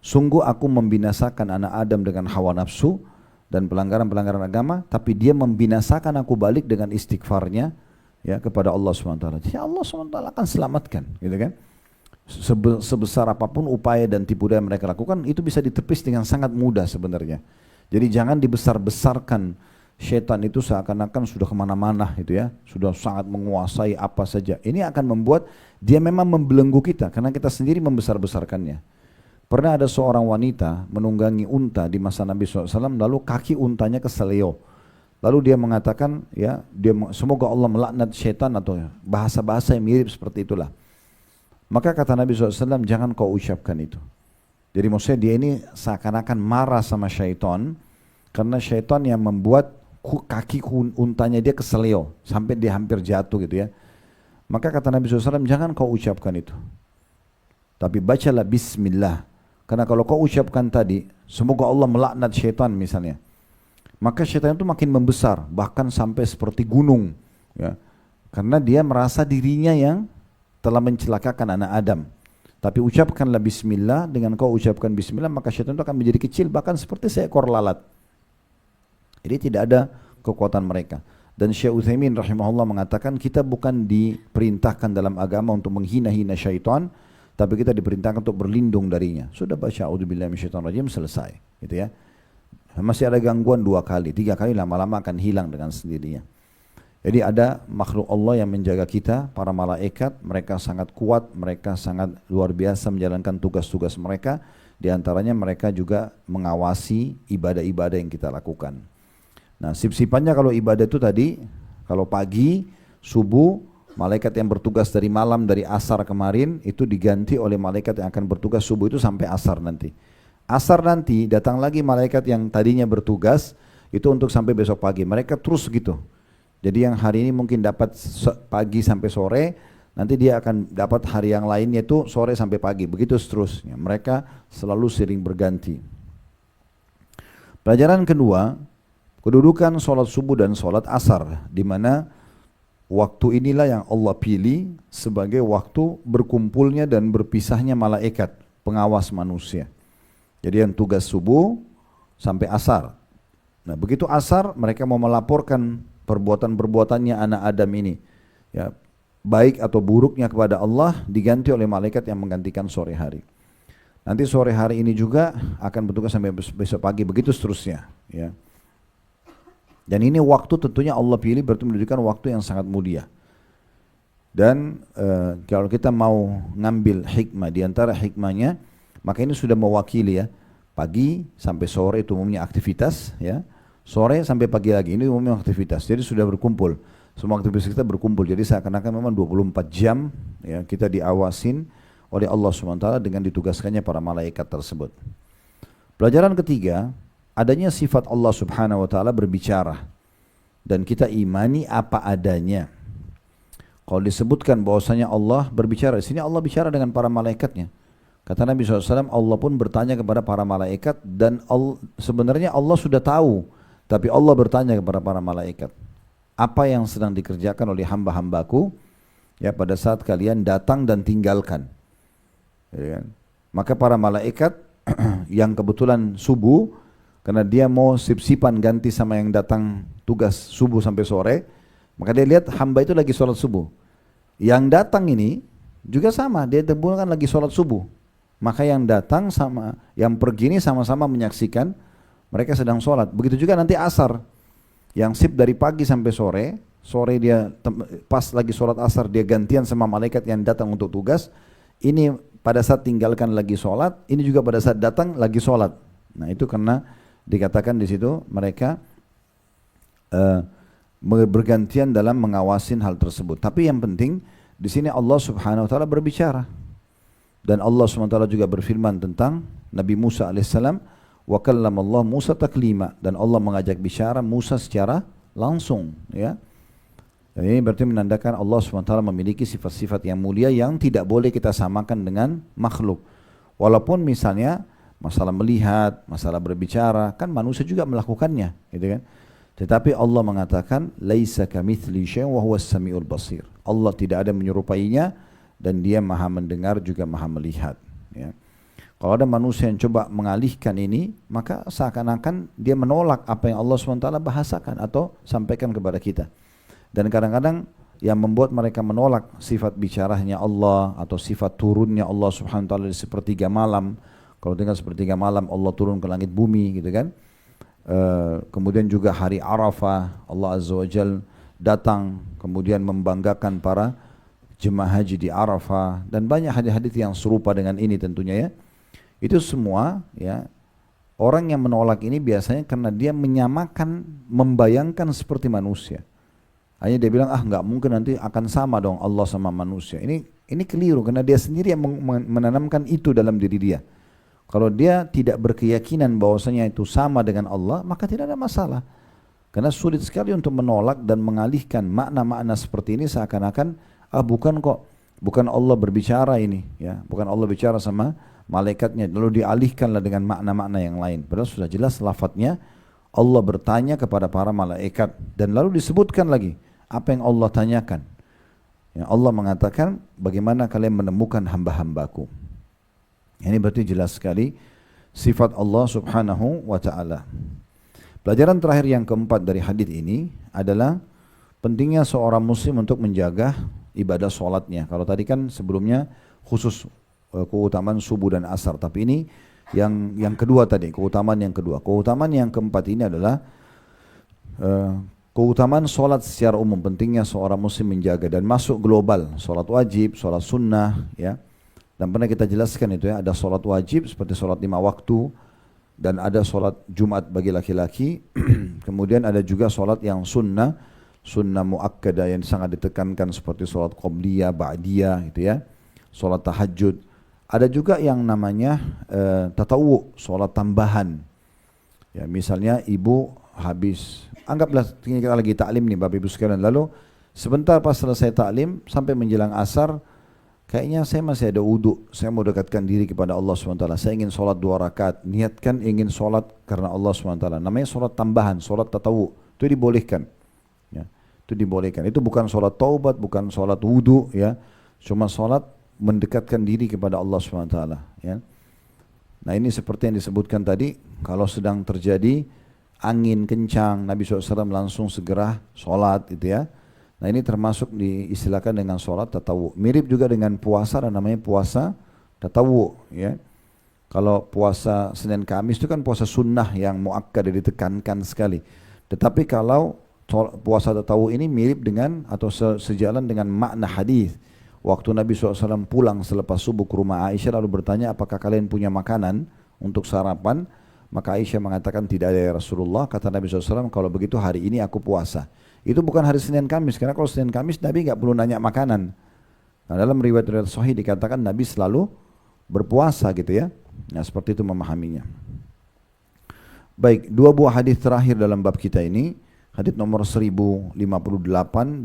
sungguh aku membinasakan anak Adam dengan hawa nafsu dan pelanggaran-pelanggaran agama, tapi dia membinasakan aku balik dengan istighfarnya ya kepada Allah Subhanahu wa taala. Jadi Allah Subhanahu wa taala akan selamatkan, gitu kan? Sebesar apapun upaya dan tipu daya mereka lakukan, itu bisa ditepis dengan sangat mudah sebenarnya. Jadi jangan dibesar-besarkan syaitan itu seakan-akan sudah kemana-mana gitu ya, sudah sangat menguasai apa saja. Ini akan membuat dia memang membelenggu kita karena kita sendiri membesar-besarkannya. Pernah ada seorang wanita menunggangi unta di masa Nabi SAW, lalu kaki untanya keseleo. Lalu dia mengatakan, ya, semoga Allah melaknat syaitan atau bahasa-bahasa yang mirip seperti itulah. Maka kata Nabi SAW, jangan kau ucapkan itu. Jadi maksudnya dia ini seakan-akan marah sama syaitan, karena syaitan yang membuat kaki untanya dia keseleo, sampai dia hampir jatuh gitu ya. Maka kata Nabi SAW, jangan kau ucapkan itu. Tapi bacalah bismillah. Karena kalau kau ucapkan tadi, semoga Allah melaknat syaitan misalnya, maka syaitan itu makin membesar, bahkan sampai seperti gunung. Ya. Karena dia merasa dirinya yang telah mencelakakan anak Adam. Tapi ucapkanlah bismillah, dengan kau ucapkan bismillah maka syaitan itu akan menjadi kecil, bahkan seperti seekor lalat. Jadi tidak ada kekuatan mereka. Dan Syekh Utsaimin rahimahullah mengatakan kita bukan diperintahkan dalam agama untuk menghina-hina syaitan, tapi kita diperintahkan untuk berlindung darinya. Sudah baca a'udzubillahi minasyaitonirrajim, selesai, gitu ya. Masih ada gangguan 2 kali, 3 kali, lama-lama akan hilang dengan sendirinya. Jadi ada makhluk Allah yang menjaga kita, para malaikat, mereka sangat kuat, mereka sangat luar biasa menjalankan tugas-tugas mereka. Di antaranya mereka juga mengawasi ibadah-ibadah yang kita lakukan. Nah, sip-sipannya kalau ibadah itu tadi, kalau pagi, subuh, malaikat yang bertugas dari malam, dari asar kemarin, itu diganti oleh malaikat yang akan bertugas subuh itu sampai asar nanti. Asar nanti datang lagi malaikat yang tadinya bertugas, itu untuk sampai besok pagi. Mereka terus gitu. Jadi yang hari ini mungkin dapat pagi sampai sore, nanti dia akan dapat hari yang lainnya itu sore sampai pagi, begitu seterusnya. Mereka selalu sering berganti. Pelajaran kedua, kedudukan sholat subuh dan sholat asar, di mana waktu inilah yang Allah pilih sebagai waktu berkumpulnya dan berpisahnya malaikat pengawas manusia. Jadi yang tugas subuh sampai asar. Nah begitu asar mereka mau melaporkan perbuatan-perbuatannya anak Adam ini, ya, baik atau buruknya kepada Allah, diganti oleh malaikat yang menggantikan sore hari. Nanti sore hari ini juga akan bertugas sampai besok pagi, begitu seterusnya, ya. Dan ini waktu tentunya Allah pilih berarti menunjukkan waktu yang sangat mulia. Dan kalau kita mau ngambil hikmah, di antara hikmahnya, maka ini sudah mewakili ya, pagi sampai sore itu umumnya aktivitas, ya. Sore sampai pagi lagi, ini umumnya aktivitas, jadi sudah berkumpul. Semua aktivitas kita berkumpul, jadi seakan-akan memang 24 jam ya, kita diawasin oleh Allah SWT dengan ditugaskannya para malaikat tersebut. Pelajaran ketiga, adanya sifat Allah Subhanahu wa taala berbicara dan kita imani apa adanya. Kalau disebutkan bahwasanya Allah berbicara, di sini Allah bicara dengan para malaikatnya. Kata Nabi SAW, Allah pun bertanya kepada para malaikat dan sebenarnya Allah sudah tahu, tapi Allah bertanya kepada para malaikat, apa yang sedang dikerjakan oleh hamba-hambaku ya pada saat kalian datang dan tinggalkan. Ya, maka para malaikat yang kebetulan subuh, karena dia mau sip-sipan ganti sama yang datang tugas subuh sampai sore, maka dia lihat hamba itu lagi sholat subuh. Yang datang ini juga sama, dia kan lagi sholat subuh. Maka yang datang sama yang pergi ini sama-sama menyaksikan mereka sedang sholat. Begitu juga nanti asar, yang sip dari pagi sampai sore, sore dia pas lagi sholat asar dia gantian sama malaikat yang datang untuk tugas. Ini pada saat tinggalkan lagi sholat, ini juga pada saat datang lagi sholat. Nah itu karena dikatakan di situ mereka bergantian dalam mengawasin hal tersebut. Tapi yang penting di sini Allah Subhanahu wa taala berbicara. Dan Allah Subhanahu wa taala juga berfirman tentang Nabi Musa alaihissalam, wa kallamallahu Musa taklima, dan Allah mengajak bicara Musa secara langsung, ya. Dan ini berarti menandakan Allah SWT memiliki sifat-sifat yang mulia yang tidak boleh kita samakan dengan makhluk. Walaupun misalnya masalah melihat, masalah berbicara, kan manusia juga melakukannya, gitu kan. Tetapi Allah mengatakan, laisa kamitsli syai'un wa huwas samiul basir. Allah tidak ada menyerupainya dan Dia Maha mendengar juga Maha melihat, ya. Kalau ada manusia yang coba mengalihkan ini, maka seakan-akan dia menolak apa yang Allah SWT bahasakan atau sampaikan kepada kita. Dan kadang-kadang yang membuat mereka menolak sifat bicaranya Allah atau sifat turunnya Allah SWT di sepertiga malam. Kalau tinggal sepertiga malam Allah turun ke langit bumi, gitu kan. Kemudian juga hari Arafah Allah Azza wa Jal datang kemudian membanggakan para jemaah haji di Arafah, dan banyak hadis-hadis yang serupa dengan ini tentunya, ya. Itu semua, ya, orang yang menolak ini biasanya karena dia menyamakan, membayangkan seperti manusia. Hanya dia bilang, nggak mungkin, nanti akan sama dong Allah sama manusia. Ini keliru karena dia sendiri yang menanamkan itu dalam diri dia. Kalau dia tidak berkeyakinan bahwasanya itu sama dengan Allah, maka tidak ada masalah. Karena sulit sekali untuk menolak dan mengalihkan makna-makna seperti ini seakan-akan bukan kok, bukan Allah berbicara ini, ya, bukan Allah bicara sama malaikatnya, lalu dialihkanlah dengan makna-makna yang lain. Padahal sudah jelas lafadznya Allah bertanya kepada para malaikat, dan lalu disebutkan lagi apa yang Allah tanyakan. Ya, Allah mengatakan, bagaimana kalian menemukan hamba-hambaku. Ini berarti jelas sekali sifat Allah Subhanahu wa ta'ala. Pelajaran terakhir yang keempat dari hadis ini adalah pentingnya seorang muslim untuk menjaga ibadah sholatnya. Kalau tadi kan sebelumnya khusus keutamaan subuh dan asar, tapi ini yang kedua tadi, keutamaan yang kedua. Keutamaan yang keempat ini adalah keutamaan sholat secara umum. Pentingnya seorang muslim menjaga, dan masuk global, sholat wajib, sholat sunnah, ya. Dan pernah kita jelaskan itu, ya, ada sholat wajib seperti sholat 5 waktu, dan ada sholat Jumat bagi laki-laki. Kemudian ada juga sholat yang sunnah, sunnah muakkadah yang sangat ditekankan seperti sholat qobliyah, ba'diyah, gitu, ya. Sholat tahajud. Ada juga yang namanya tatawu, sholat tambahan. Ya, misalnya ibu habis, anggaplah kita lagi taklim nih Bapak Ibu sekalian, lalu sebentar pas selesai taklim sampai menjelang asar, kayaknya saya masih ada wudu, saya mau dekatkan diri kepada Allah SWT, saya ingin sholat 2 rakaat, niatkan ingin sholat karena Allah SWT. Namanya sholat tambahan, sholat tatawu, itu dibolehkan. Ya, itu dibolehkan. Itu bukan sholat taubat, bukan sholat wudu, ya, cuma sholat mendekatkan diri kepada Allah SWT, ya. Nah, ini seperti yang disebutkan tadi, kalau sedang terjadi angin kencang, Nabi SAW langsung segera sholat, itu, ya. Nah, ini termasuk diistilahkan dengan sholat tatawu. Mirip juga dengan puasa, dan namanya puasa tatawu, ya. Kalau puasa Senin Kamis itu kan puasa sunnah yang muakkad, ditekankan sekali. Tetapi kalau puasa tatawu ini mirip dengan atau sejalan dengan makna hadis. Waktu Nabi SAW pulang selepas subuh ke rumah Aisyah lalu bertanya, apakah kalian punya makanan untuk sarapan? Maka Aisyah mengatakan, tidak ada ya Rasulullah. Kata Nabi SAW, kalau begitu hari ini aku puasa. Itu bukan hari Senin Kamis, karena kalau Senin Kamis Nabi nggak perlu nanya makanan. Nah, dalam riwayat-riwayat sahih dikatakan Nabi selalu berpuasa, gitu, ya. Nah, seperti itu memahaminya. Baik, 2 buah hadis terakhir dalam bab kita ini, hadis nomor 1058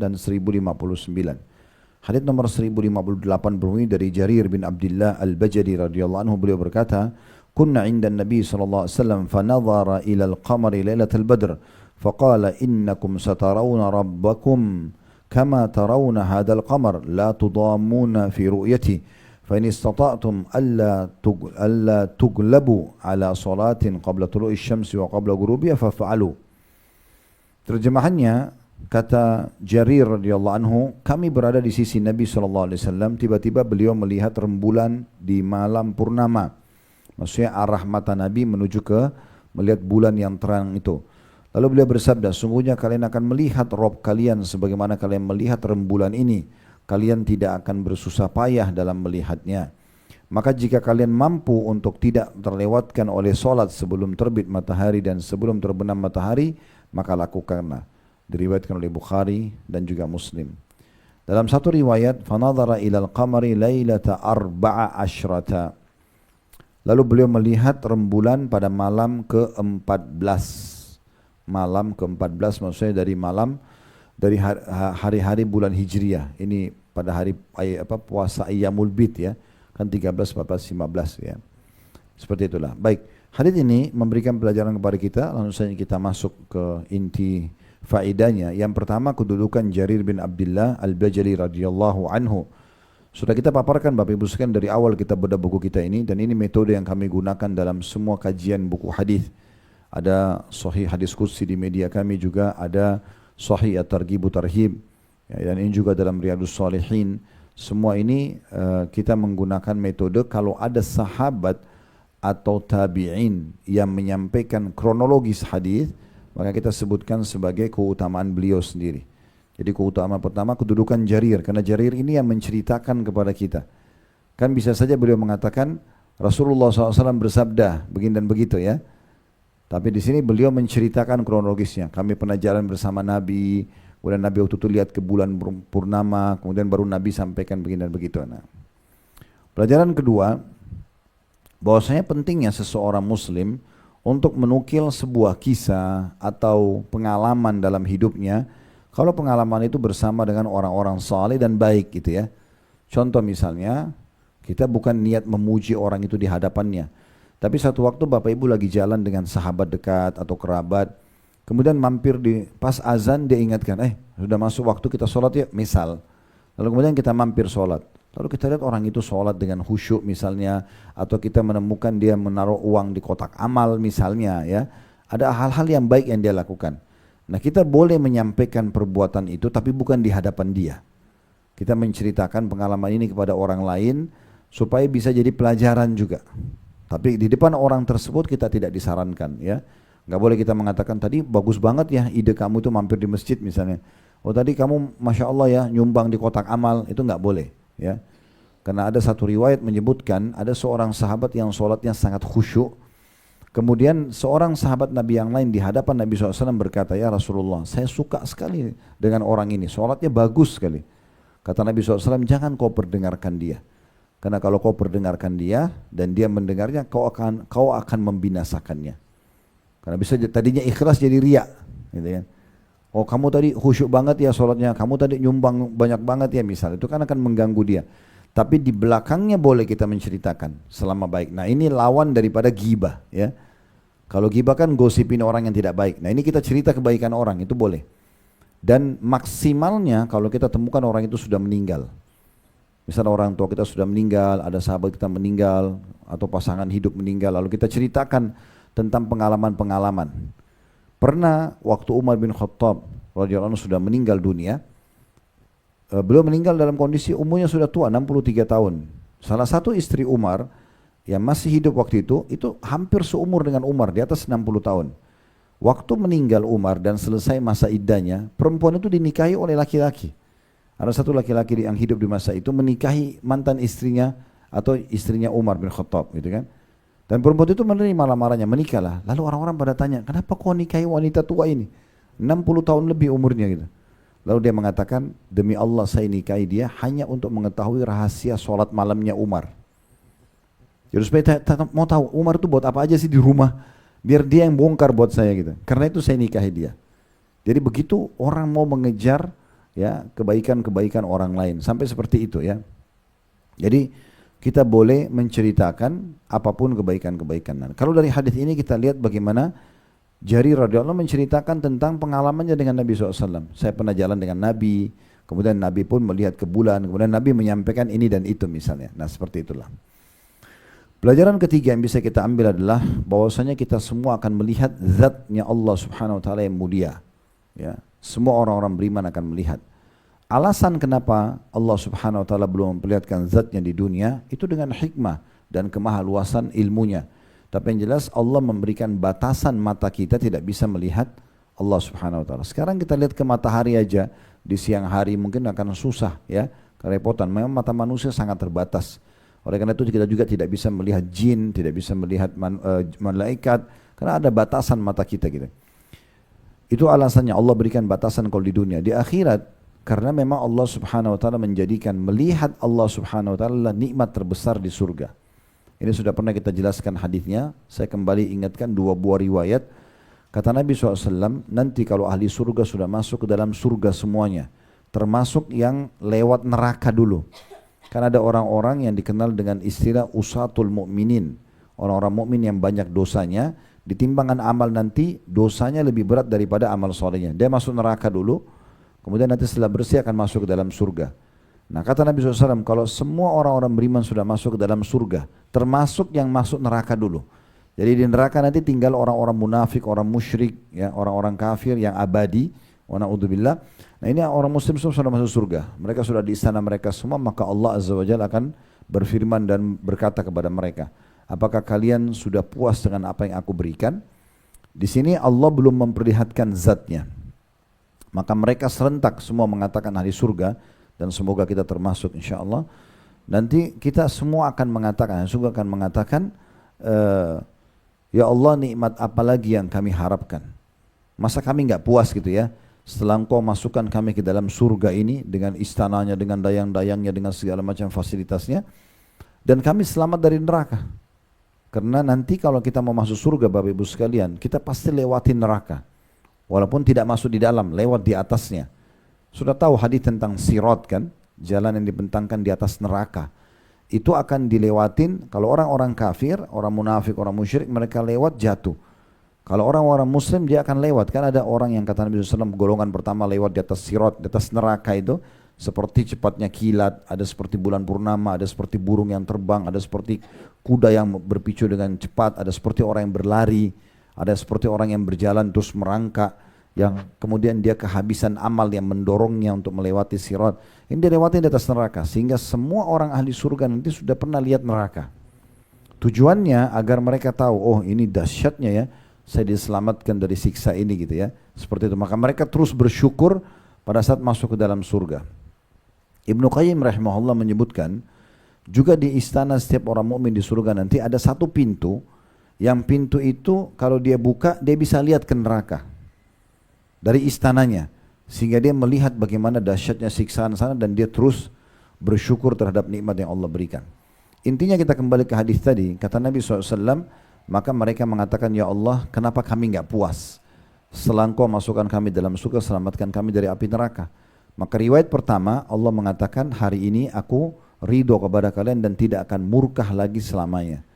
dan 1059. Hadis nomor 1058 berbunyi dari Jarir bin Abdullah Al-Bajali radhiyallahu anhu, beliau berkata, "Kunna 'inda Nabi sallallahu alaihi wasallam fa nadhara ila al-qamari lailatal badr faqala innakum satarawna rabbakum kama tarawna hadzal qamar la tudammuna fi ru'yati fa in istata'tum alla tuglabu ala salatin qabla tulu'i syamsi wa qabla ghurubiha faf'alu." Terjemahannya, kata Jarir radhiyallahu anhu, kami berada di sisi Nabi SAW, tiba-tiba beliau melihat rembulan di malam purnama. Maksudnya arah mata Nabi menuju ke melihat bulan yang terang itu. Lalu beliau bersabda, sungguhnya kalian akan melihat Rabb kalian sebagaimana kalian melihat rembulan ini. Kalian tidak akan bersusah payah dalam melihatnya. Maka jika kalian mampu untuk tidak terlewatkan oleh solat sebelum terbit matahari dan sebelum terbenam matahari, maka lakukanlah. Diriwayatkan oleh Bukhari dan juga Muslim. Dalam satu riwayat, fanadhara ilal qamari lailata arba'a asyrata. Lalu beliau melihat rembulan pada malam ke-14. Malam ke-14 maksudnya dari hari-hari bulan Hijriyah. Ini pada hari puasa Ayyamul Bid, ya. Kan 13, 14, 15 ya. Seperti itulah. Baik, hadits ini memberikan pelajaran kepada kita, langsung saja kita masuk ke inti faedahnya. Yang pertama, kedudukan Jarir bin Abdullah Al-Bajali radhiyallahu anhu. Sudah kita paparkan Bapak Ibu sekalian dari awal kita bedah buku kita ini, dan ini metode yang kami gunakan dalam semua kajian buku hadis. Ada Sahih Hadis Qudsi di media kami juga, ada Sahih At-Targhib Tarhib, ya, dan ini juga dalam Riyadhus Shalihin. Semua ini kita menggunakan metode kalau ada sahabat atau tabi'in yang menyampaikan kronologis hadis, maka kita sebutkan sebagai keutamaan beliau sendiri. Jadi keutamaan pertama kedudukan Jarir, karena Jarir ini yang menceritakan kepada kita. Kan bisa saja beliau mengatakan Rasulullah SAW bersabda begini dan begitu ya. Tapi di sini beliau menceritakan kronologisnya. Kami pernah jalan bersama Nabi, kemudian Nabi waktu itu lihat ke bulan purnama, kemudian baru Nabi sampaikan begini dan begitu. Nah, pelajaran kedua, bahwasanya pentingnya seseorang Muslim untuk menukil sebuah kisah atau pengalaman dalam hidupnya. Kalau pengalaman itu bersama dengan orang-orang saleh dan baik gitu ya. Contoh misalnya, kita bukan niat memuji orang itu di hadapannya. Tapi satu waktu Bapak Ibu lagi jalan dengan sahabat dekat atau kerabat, kemudian mampir di pas azan dia ingatkan, sudah masuk waktu kita sholat ya, misal. Lalu kemudian kita mampir sholat. Lalu kita lihat orang itu sholat dengan khusyuk misalnya, atau kita menemukan dia menaruh uang di kotak amal misalnya ya. Ada hal-hal yang baik yang dia lakukan. Nah, kita boleh menyampaikan perbuatan itu tapi bukan di hadapan dia. Kita menceritakan pengalaman ini kepada orang lain supaya bisa jadi pelajaran juga. Tapi di depan orang tersebut kita tidak disarankan ya. Nggak boleh kita mengatakan tadi bagus banget ya ide kamu itu mampir di masjid misalnya. Oh tadi kamu Masya Allah ya nyumbang di kotak amal, itu nggak boleh ya. Karena ada satu riwayat menyebutkan ada seorang sahabat yang sholatnya sangat khusyuk. Kemudian seorang sahabat Nabi yang lain di hadapan Nabi SAW berkata, ya Rasulullah, saya suka sekali dengan orang ini, sholatnya bagus sekali. Kata Nabi SAW, jangan kau perdengarkan dia. Karena kalau kau perdengarkan dia dan dia mendengarnya, kau akan membinasakannya. Karena bisa tadinya ikhlas jadi riya, gitu kan. Oh kamu tadi khusyuk banget ya sholatnya, kamu tadi nyumbang banyak banget ya misal, itu kan akan mengganggu dia. Tapi di belakangnya boleh kita menceritakan selama baik. Nah ini lawan daripada ghibah ya. Kalau ghibah kan gosipin orang yang tidak baik. Nah ini kita cerita kebaikan orang, itu boleh. Dan maksimalnya kalau kita temukan orang itu sudah meninggal. Misalnya orang tua kita sudah meninggal, ada sahabat kita meninggal, atau pasangan hidup meninggal, lalu kita ceritakan tentang pengalaman-pengalaman. Pernah waktu Umar bin Khattab radhiyallahu anhu sudah meninggal dunia, beliau meninggal dalam kondisi umurnya sudah tua, 63 tahun. Salah satu istri Umar yang masih hidup waktu itu hampir seumur dengan Umar, di atas 60 tahun. Waktu meninggal Umar dan selesai masa iddahnya, perempuan itu dinikahi oleh laki-laki. Ada satu laki-laki yang hidup di masa itu menikahi mantan istrinya atau istrinya Umar bin Khattab gitu kan. Dan perempuan itu menerima lamarannya, menikahlah. Lalu orang-orang pada tanya, kenapa kau nikahi wanita tua ini? 60 tahun lebih umurnya gitu. Lalu dia mengatakan, demi Allah saya nikahi dia hanya untuk mengetahui rahasia sholat malamnya Umar. Jadi supaya mau tahu Umar itu buat apa aja sih di rumah, biar dia yang bongkar buat saya gitu. Karena itu saya nikahi dia. Jadi begitu orang mau mengejar ya kebaikan-kebaikan orang lain, sampai seperti itu ya. Jadi kita boleh menceritakan apapun kebaikan-kebaikan. Nah, kalau dari hadis ini kita lihat bagaimana Jarir radhiyallahu anhu menceritakan tentang pengalamannya dengan Nabi SAW. Saya pernah jalan dengan Nabi, kemudian Nabi pun melihat ke bulan, kemudian Nabi menyampaikan ini dan itu misalnya. Nah seperti itulah. Pelajaran ketiga yang bisa kita ambil adalah bahwasanya kita semua akan melihat zatnya Allah Subhanahu Wa Taala yang mulia. Ya, semua orang-orang beriman akan melihat. Alasan kenapa Allah Subhanahu Wa Taala belum memperlihatkan zatnya di dunia itu dengan hikmah dan kemahaluasan ilmunya. Tapi yang jelas Allah memberikan batasan mata kita tidak bisa melihat Allah Subhanahu Wa Taala. Sekarang kita lihat ke matahari aja di siang hari mungkin akan susah ya, kerepotan. Memang mata manusia sangat terbatas. Oleh karena itu kita juga tidak bisa melihat jin, tidak bisa melihat malaikat karena ada batasan mata kita gitu. Itu alasannya Allah berikan batasan kalau di dunia. Di akhirat karena memang Allah Subhanahu Wa Taala menjadikan melihat Allah Subhanahu Wa Taala nikmat terbesar di surga. Ini sudah pernah kita jelaskan hadisnya. Saya kembali ingatkan dua buah riwayat. Kata Nabi SAW, nanti kalau ahli surga sudah masuk ke dalam surga semuanya, termasuk yang lewat neraka dulu. Karena ada orang-orang yang dikenal dengan istilah usatul mu'minin. Orang-orang mukmin yang banyak dosanya, ditimbangkan amal nanti, dosanya lebih berat daripada amal solehnya. Dia masuk neraka dulu, kemudian nanti setelah bersih akan masuk ke dalam surga. Nah kata Nabi SAW, kalau semua orang-orang beriman sudah masuk ke dalam surga, termasuk yang masuk neraka dulu. Jadi di neraka nanti tinggal orang-orang munafik, orang musyrik, ya, orang-orang kafir yang abadi. Wa na'udzubillah. Nah ini orang muslim semua sudah masuk surga. Mereka sudah di istana mereka semua, maka Allah Azza wa Jalla akan berfirman dan berkata kepada mereka, apakah kalian sudah puas dengan apa yang aku berikan? Di sini Allah belum memperlihatkan zatnya. Maka mereka serentak semua mengatakan ahli surga, dan semoga kita termasuk insya Allah. Nanti kita semua akan mengatakan, surga akan mengatakan, ya Allah, nikmat apa lagi yang kami harapkan? Masa kami nggak puas gitu ya? Setelah engkau masukkan kami ke dalam surga ini dengan istananya, dengan dayang-dayangnya, dengan segala macam fasilitasnya, dan kami selamat dari neraka. Karena nanti kalau kita mau masuk surga Bapak Ibu sekalian, kita pasti lewatin neraka. Walaupun tidak masuk di dalam, lewat di atasnya. Sudah tahu hadis tentang sirat kan? Jalan yang dibentangkan di atas neraka. Itu akan dilewatin, kalau orang-orang kafir, orang munafik, orang musyrik, mereka lewat jatuh. Kalau orang-orang muslim dia akan lewat. Kan ada orang yang kata Nabi SAW, golongan pertama lewat di atas sirat, di atas neraka itu, seperti cepatnya kilat, ada seperti bulan purnama, ada seperti burung yang terbang, ada seperti kuda yang berpicu dengan cepat, ada seperti orang yang berlari, ada seperti orang yang berjalan terus merangkak, yang kemudian dia kehabisan amal yang mendorongnya untuk melewati sirat. Ini dilewati di atas neraka, sehingga semua orang ahli surga nanti sudah pernah lihat neraka. Tujuannya agar mereka tahu, oh ini dahsyatnya ya, saya diselamatkan dari siksa ini gitu ya. Seperti itu, maka mereka terus bersyukur pada saat masuk ke dalam surga. Ibnu Qayyim rahimahullah menyebutkan, juga di istana setiap orang mukmin di surga nanti ada satu pintu, yang pintu itu kalau dia buka dia bisa lihat ke neraka dari istananya, sehingga dia melihat bagaimana dahsyatnya siksaan sana dan dia terus bersyukur terhadap nikmat yang Allah berikan. Intinya kita kembali ke hadis tadi, kata Nabi SAW, maka mereka mengatakan, ya Allah, kenapa kami enggak puas? Setelah engkau masukkan kami dalam surga, selamatkan kami dari api neraka. Maka riwayat pertama, Allah mengatakan, hari ini aku ridho kepada kalian dan tidak akan murkah lagi selamanya.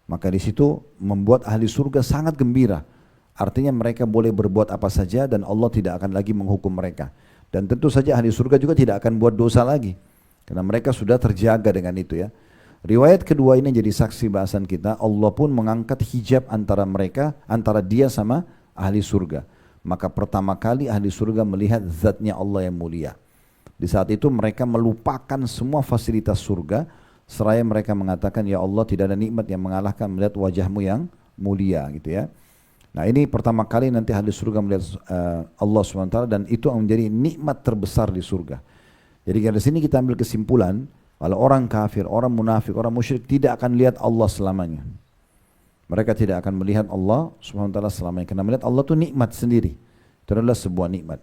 Maka di situ membuat ahli surga sangat gembira. Artinya mereka boleh berbuat apa saja dan Allah tidak akan lagi menghukum mereka. Dan tentu saja ahli surga juga tidak akan buat dosa lagi. Karena mereka sudah terjaga dengan itu ya. Riwayat kedua ini jadi saksi bahasan kita, Allah pun mengangkat hijab antara mereka, antara dia sama ahli surga. Maka pertama kali ahli surga melihat zatnya Allah yang mulia. Di saat itu mereka melupakan semua fasilitas surga, seraya mereka mengatakan, ya Allah, tidak ada nikmat yang mengalahkan melihat wajahmu yang mulia gitu ya. Nah ini pertama kali nanti ahli surga melihat Allah SWT, dan itu menjadi nikmat terbesar di surga. Jadi dari sini kita ambil kesimpulan, kalau orang kafir, orang munafik, orang musyrik tidak akan lihat Allah selamanya. Mereka tidak akan melihat Allah SWT selamanya. Karena melihat Allah itu nikmat sendiri. Itu adalah sebuah nikmat.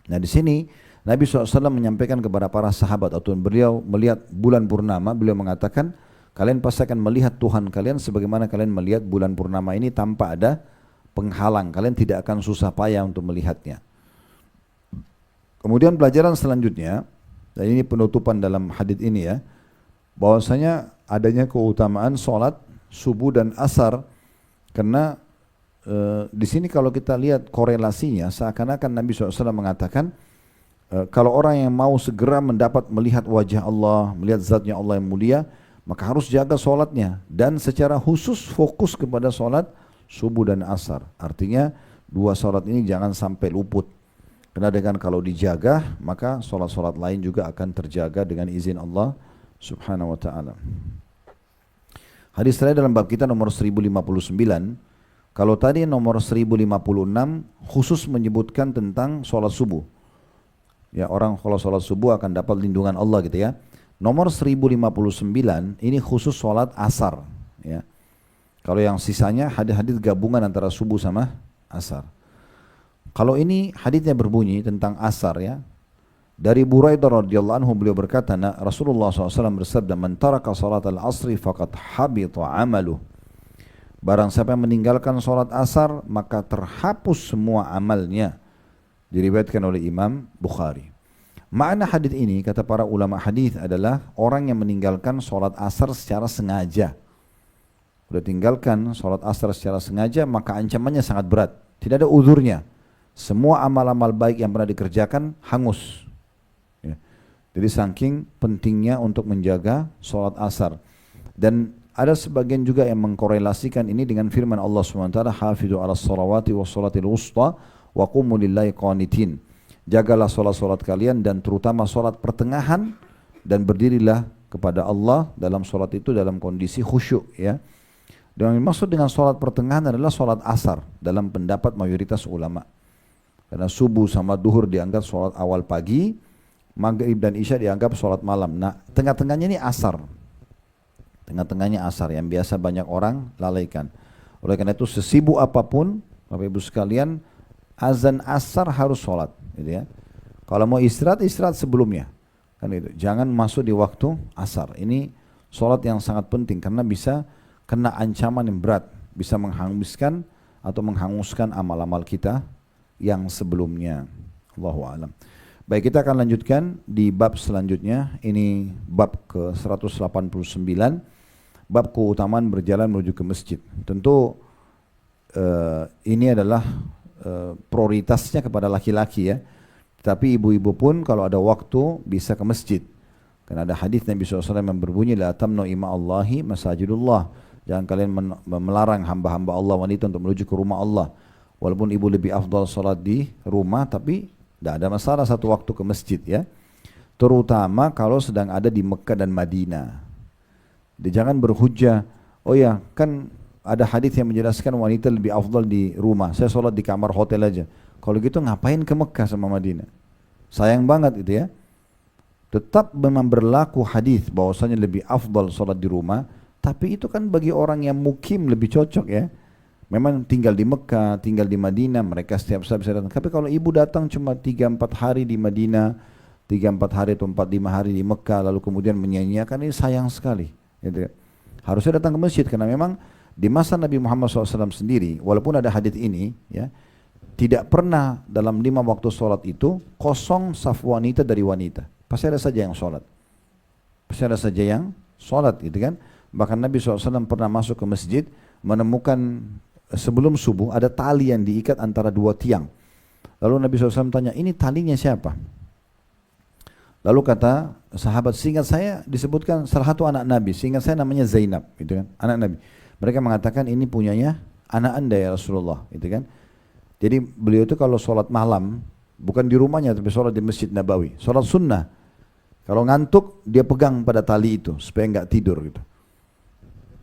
Nah di sini Nabi SAW menyampaikan kepada para sahabat, atau beliau melihat bulan purnama, beliau mengatakan, kalian pasti akan melihat Tuhan kalian sebagaimana kalian melihat bulan purnama ini tanpa ada penghalang. Kalian tidak akan susah payah untuk melihatnya. Kemudian pelajaran selanjutnya, dan ini penutupan dalam hadits ini ya, bahwasanya adanya keutamaan sholat subuh dan asar, karena di sini kalau kita lihat korelasinya, seakan-akan Nabi SAW mengatakan, kalau orang yang mau segera mendapat melihat wajah Allah, melihat zatnya Allah yang mulia, maka harus jaga sholatnya, dan secara khusus fokus kepada sholat subuh dan asar. Artinya dua sholat ini jangan sampai luput. Karena dengan kalau dijaga, maka sholat-sholat lain juga akan terjaga dengan izin Allah subhanahu wa ta'ala. Hadis terakhir dalam bab kita nomor 1059. Kalau tadi nomor 1056 khusus menyebutkan tentang sholat subuh. Ya, orang kalau sholat subuh akan dapat lindungan Allah gitu ya. Nomor 1059 ini khusus sholat asar. Ya. Kalau yang sisanya hadis-hadis gabungan antara subuh sama asar. Kalau ini hadisnya berbunyi tentang asar ya. Dari Buraidah radhiyallahu anhu beliau berkata, Rasulullah SAW bersabda, "Man taraka salat al-asri faqad habita amaluh." Barang siapa yang meninggalkan salat asar, maka terhapus semua amalnya. Diriwayatkan oleh Imam Bukhari. Makna hadis ini kata para ulama hadis adalah orang yang meninggalkan sholat asar secara sengaja. Udah tinggalkan sholat asar secara sengaja maka ancamannya sangat berat. Tidak ada uzurnya. Semua amal-amal baik yang pernah dikerjakan hangus. Ya. Jadi saking pentingnya untuk menjaga sholat asar. Dan ada sebagian juga yang mengkorelasikan ini dengan firman Allah SWT, Hafidhu ala salawati wa salatil wusta wa qumu lillahi qanitin. Jagalah sholat-sholat kalian dan terutama sholat pertengahan dan berdirilah kepada Allah dalam sholat itu dalam kondisi khusyuk. Ya. Dan yang dimaksud dengan sholat pertengahan adalah sholat asar dalam pendapat mayoritas ulama. Karena subuh sama duhur dianggap sholat awal pagi, maghrib dan isya dianggap sholat malam. Nah, tengah-tengahnya ini asar. Tengah-tengahnya asar yang biasa banyak orang lalaikan. Oleh karena itu sesibuk apapun, Bapak Ibu sekalian, azan asar harus sholat. Gitu ya. Kalau mau istirahat, istirahat sebelumnya. Kan itu. Jangan masuk di waktu asar. Ini sholat yang sangat penting karena bisa kena ancaman yang berat. Bisa menghanguskan atau menghanguskan amal-amal kita yang sebelumnya. Allahu a'lam. Baik, kita akan lanjutkan di bab selanjutnya. Ini bab ke 189. Bab keutamaan berjalan menuju ke masjid. Tentu ini adalah prioritasnya kepada laki-laki ya. Tapi ibu-ibu pun kalau ada waktu bisa ke masjid. Karena ada hadis Nabi SAW yang berbunyi la tamnu ima Allahi masajidullah. Jangan kalian melarang hamba-hamba Allah wanita untuk menuju ke rumah Allah. Walaupun ibu lebih afdal salat di rumah, tapi tidak ada masalah satu waktu ke masjid ya. Terutama kalau sedang ada di Mekah dan Madinah. Jangan berhujjah, oh ya kan ada hadis yang menjelaskan wanita lebih afdal di rumah. Saya sholat di kamar hotel aja. Kalau gitu ngapain ke Mekah sama Madinah? Sayang banget itu ya. Tetap memang berlaku hadis bahwasanya lebih afdal sholat di rumah. Tapi itu kan bagi orang yang mukim lebih cocok ya. Memang tinggal di Mekah, tinggal di Madinah, mereka setiap saat bisa datang. Tapi kalau ibu datang cuma 3-4 hari di Madinah, 3-4 hari atau 4-5 hari di Mekah, lalu kemudian menyanyiakan, ini sayang sekali. Gitu. Harusnya datang ke masjid karena memang di masa Nabi Muhammad SAW sendiri, walaupun ada hadits ini, ya, tidak pernah dalam 5 waktu sholat itu kosong saf wanita dari wanita. Pasti ada saja yang sholat. Pasti ada saja yang sholat, gitu kan? Bahkan Nabi SAW pernah masuk ke masjid, menemukan sebelum subuh ada tali yang diikat antara dua tiang. Lalu Nabi SAW tanya, ini talinya siapa? Lalu kata sahabat, seingat saya disebutkan salah satu anak Nabi, seingat saya namanya Zainab, gitu kan? Anak Nabi. Mereka mengatakan ini punyanya anak anda ya Rasulullah, gitu kan? Jadi beliau itu kalau sholat malam, bukan di rumahnya tapi sholat di Masjid Nabawi, sholat sunnah. Kalau ngantuk dia pegang pada tali itu supaya enggak tidur gitu.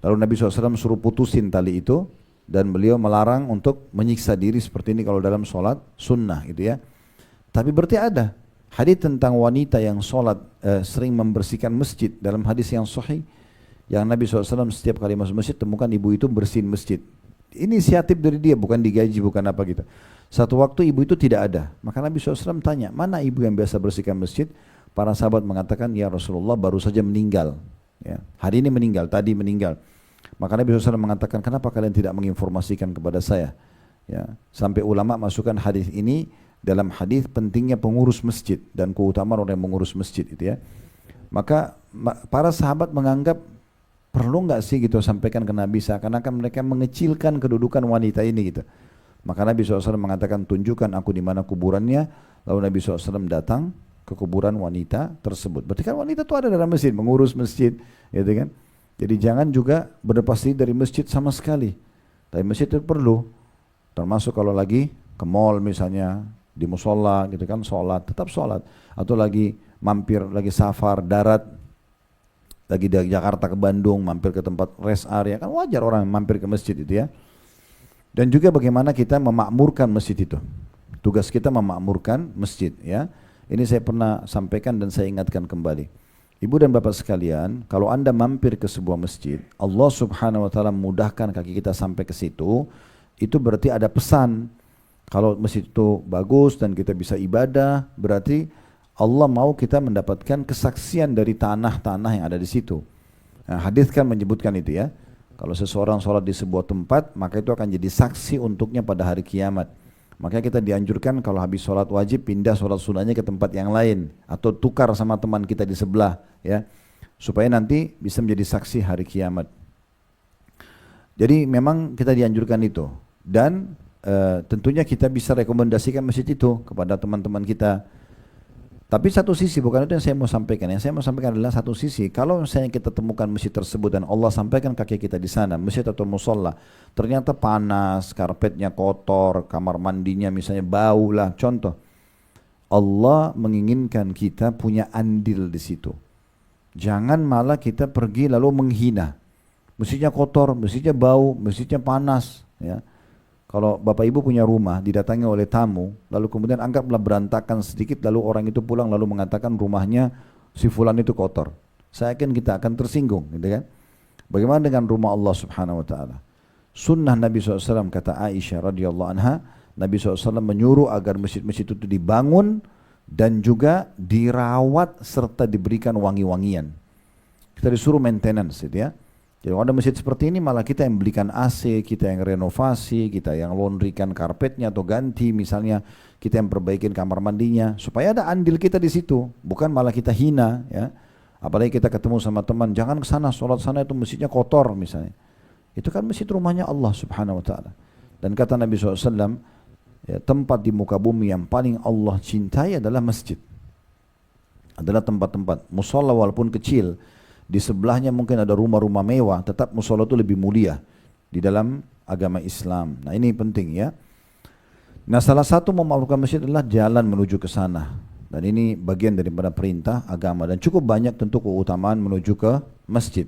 Lalu Nabi SAW suruh putusin tali itu dan beliau melarang untuk menyiksa diri seperti ini kalau dalam sholat sunnah gitu ya. Tapi berarti ada hadis tentang wanita yang sholat sering membersihkan masjid dalam hadis yang sahih yang Nabi SAW setiap kali masuk masjid temukan ibu itu bersihin masjid. Inisiatif dari dia, bukan digaji, bukan apa gitu. Satu waktu ibu itu tidak ada, maka Nabi SAW tanya, mana ibu yang biasa bersihkan masjid? Para sahabat mengatakan, ya Rasulullah baru saja meninggal. Ya, hari ini meninggal, tadi meninggal. Maka Nabi SAW mengatakan, kenapa kalian tidak menginformasikan kepada saya? Ya, sampai ulama masukkan hadis ini dalam hadis pentingnya pengurus masjid dan keutamaan orang yang mengurus masjid itu ya. Maka para sahabat menganggap perlu nggak sih gitu sampaikan ke Nabi seakan-akan mereka mengecilkan kedudukan wanita ini gitu. Maka Nabi SAW mengatakan tunjukkan aku di mana kuburannya. Lalu Nabi SAW datang ke kuburan wanita tersebut. Berarti kan wanita itu ada dalam masjid, mengurus masjid, gitu kan? Jadi jangan juga berlepas diri dari masjid sama sekali. Tapi masjid itu perlu, termasuk kalau lagi ke mall misalnya, di musola gitu kan, sholat, tetap sholat. Atau lagi mampir, lagi safar, darat, lagi dari Jakarta ke Bandung, mampir ke tempat rest area, kan wajar orang mampir ke masjid itu ya. Dan juga bagaimana kita memakmurkan masjid itu. Tugas kita memakmurkan masjid ya. Ini saya pernah sampaikan dan saya ingatkan kembali. Ibu dan bapak sekalian, kalau anda mampir ke sebuah masjid, Allah Subhanahu Wa Taala memudahkan kaki kita sampai ke situ, itu berarti ada pesan. Kalau masjid itu bagus dan kita bisa ibadah, berarti Allah mau kita mendapatkan kesaksian dari tanah-tanah yang ada di situ. Nah, hadis kan menyebutkan itu ya. Kalau seseorang sholat di sebuah tempat, maka itu akan jadi saksi untuknya pada hari kiamat. Makanya kita dianjurkan kalau habis sholat wajib pindah sholat sunnahnya ke tempat yang lain atau tukar sama teman kita di sebelah, ya, supaya nanti bisa menjadi saksi hari kiamat. Jadi memang kita dianjurkan itu, dan tentunya kita bisa rekomendasikan masjid itu kepada teman-teman kita. Tapi satu sisi, bukan itu yang saya mau sampaikan. Yang saya mau sampaikan adalah satu sisi, kalau misalnya kita temukan masjid tersebut dan Allah sampaikan kaki kita di sana, masjid atau musola, ternyata panas, karpetnya kotor, kamar mandinya misalnya bau lah, contoh. Allah menginginkan kita punya andil di situ. Jangan malah kita pergi lalu menghina. Masjidnya kotor, masjidnya bau, masjidnya panas, ya. Kalau bapak ibu punya rumah, didatangi oleh tamu, lalu kemudian anggaplah berantakan sedikit, lalu orang itu pulang lalu mengatakan rumahnya si fulan itu kotor. Saya yakin kita akan tersinggung, gitu kan? Bagaimana dengan rumah Allah Subhanahu Wa Taala? Sunnah Nabi SAW, kata Aisyah radhiyallahu anha, Nabi SAW menyuruh agar masjid-masjid itu dibangun dan juga dirawat serta diberikan wangi-wangian. Kita disuruh maintenance, gitu ya. Jadi kalau ada masjid seperti ini malah kita yang belikan AC, kita yang renovasi, kita yang laundrykan karpetnya atau ganti misalnya, kita yang perbaikin kamar mandinya supaya ada andil kita di situ, bukan malah kita hina, ya. Apalagi kita ketemu sama teman, jangan ke sana, sholat sana itu masjidnya kotor misalnya. Itu kan masjid rumahnya Allah Subhanahu Wa Taala. Dan kata Nabi SAW, ya, tempat di muka bumi yang paling Allah cintai adalah masjid. Adalah tempat-tempat musola walaupun kecil. Di sebelahnya mungkin ada rumah-rumah mewah, tetap musola itu lebih mulia di dalam agama Islam. Nah ini penting, ya. Nah salah satu memakmurkan masjid adalah jalan menuju ke sana. Dan ini bagian daripada perintah agama. Dan cukup banyak tentu keutamaan menuju ke masjid.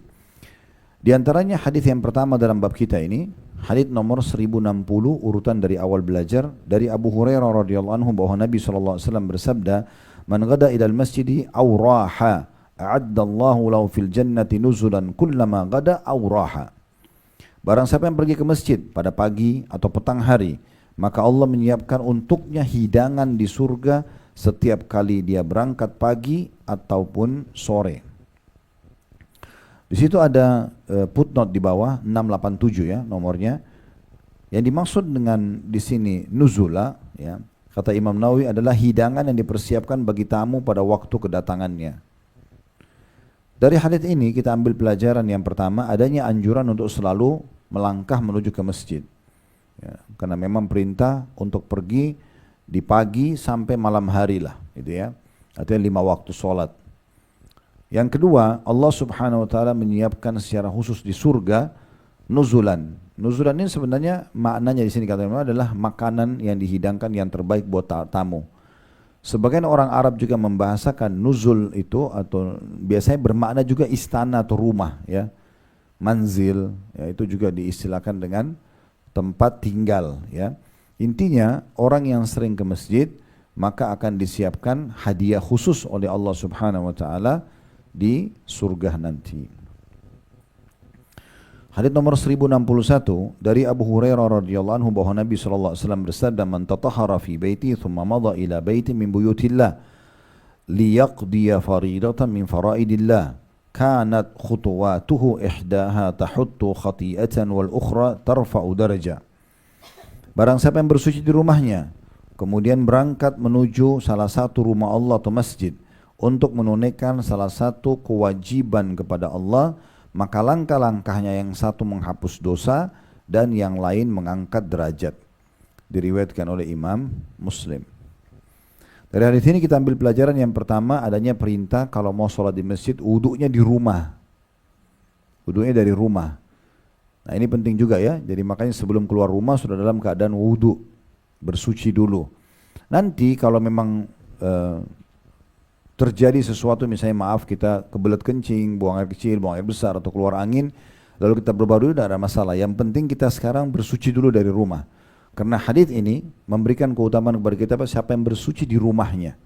Di antaranya hadis yang pertama dalam bab kita ini, hadis nomor 1060 urutan dari awal belajar, dari Abu Hurairah radhiyallahu anhu bahwa Nabi SAW bersabda, "Man ghada ilal masjidi aw raha, a'addallahu lahu fil jannati nuzulan kullama ghada aw raha." Barang siapa yang pergi ke masjid pada pagi atau petang hari, maka Allah menyiapkan untuknya hidangan di surga setiap kali dia berangkat pagi ataupun sore. Di situ ada footnote di bawah 687 ya nomornya. Yang dimaksud dengan di sini nuzula, ya, kata Imam Nawawi adalah hidangan yang dipersiapkan bagi tamu pada waktu kedatangannya. Dari hadits ini kita ambil pelajaran yang pertama, adanya anjuran untuk selalu melangkah menuju ke masjid, ya, karena memang perintah untuk pergi di pagi sampai malam hari lah, gitu ya. Artinya 5 waktu sholat. Yang kedua, Allah Subhanahu Wa Taala menyiapkan secara khusus di surga nuzulan. Nuzulan ini sebenarnya maknanya di sini kata adalah makanan yang dihidangkan yang terbaik buat tamu. Sebagian orang Arab juga membahasakan nuzul itu atau biasanya bermakna juga istana atau rumah, ya. Manzil, ya, itu juga diistilahkan dengan tempat tinggal, ya. Intinya orang yang sering ke masjid maka akan disiapkan hadiah khusus oleh Allah Subhanahu Wa Taala di surga nanti. Hadits nomor 1061 dari Abu Hurairah radhiyallahu anhu bahwa Nabi sallallahu alaihi wasallam bersabda, "Man tatahhara fi baiti thumma madha ila baitin min buyutillah liyaqdiya faridatan min faraidillah kanat khutuwatuhu ihdaha tahuttu khati'atan wal ukhra tarfa'u darajah." Barang siapa yang bersuci di rumahnya kemudian berangkat menuju salah satu rumah Allah atau masjid untuk menunaikan salah satu kewajiban kepada Allah, maka langkah-langkahnya yang satu menghapus dosa dan yang lain mengangkat derajat. Diriwayatkan oleh Imam Muslim. Dari hadis ini kita ambil pelajaran yang pertama, adanya perintah kalau mau sholat di masjid, wudunya di rumah. Wudunya dari rumah. Nah ini penting juga ya, jadi makanya sebelum keluar rumah sudah dalam keadaan wudu, bersuci dulu. Nanti kalau memang terjadi sesuatu, misalnya maaf kita kebelet kencing, buang air kecil, buang air besar atau keluar angin, lalu kita berbaru, tidak ada masalah. Yang penting kita sekarang bersuci dulu dari rumah. Karena hadis ini memberikan keutamaan kepada kita siapa yang bersuci di rumahnya.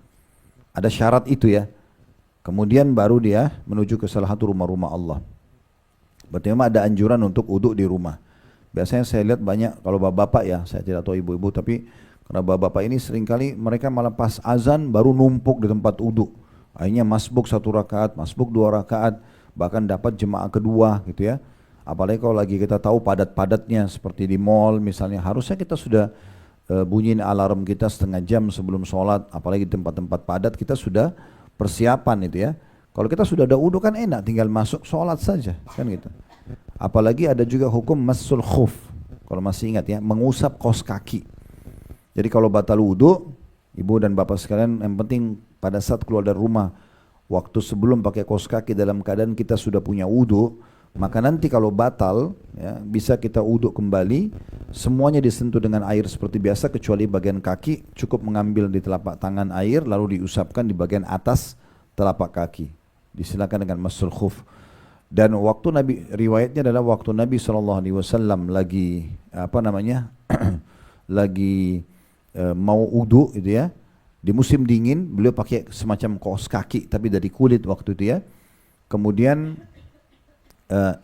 Ada syarat itu ya. Kemudian baru dia menuju ke salah satu rumah-rumah Allah. Berarti memang ada anjuran untuk uduk di rumah. Biasanya saya lihat banyak kalau bapak-bapak ya, saya tidak tahu ibu-ibu, tapi karena bapak-bapak ini seringkali mereka malah pas azan baru numpuk di tempat uduk. Akhirnya masbuk 1 rakaat, masbuk 2 rakaat, bahkan dapat jemaah kedua gitu ya. Apalagi kalau lagi kita tahu padat-padatnya seperti di mall misalnya, harusnya kita sudah bunyiin alarm kita setengah jam sebelum sholat, apalagi di tempat-tempat padat kita sudah persiapan itu ya. Kalau kita sudah ada wudu kan enak, tinggal masuk sholat saja kan gitu. Apalagi ada juga hukum massul khuf, kalau masih ingat ya, mengusap kaos kaki. Jadi kalau batal wudu, ibu dan bapak sekalian, yang penting pada saat keluar dari rumah, waktu sebelum pakai kaos kaki dalam keadaan kita sudah punya wudu, maka nanti kalau batal ya, bisa kita wudu kembali, semuanya disentuh dengan air seperti biasa kecuali bagian kaki, cukup mengambil di telapak tangan air lalu diusapkan di bagian atas telapak kaki. Disilakan dengan massul khuf. Dan waktu Nabi, riwayatnya adalah waktu Nabi SAW lagi lagi mau wudu itu ya, di musim dingin beliau pakai semacam kaos kaki tapi dari kulit waktu itu ya. Kemudian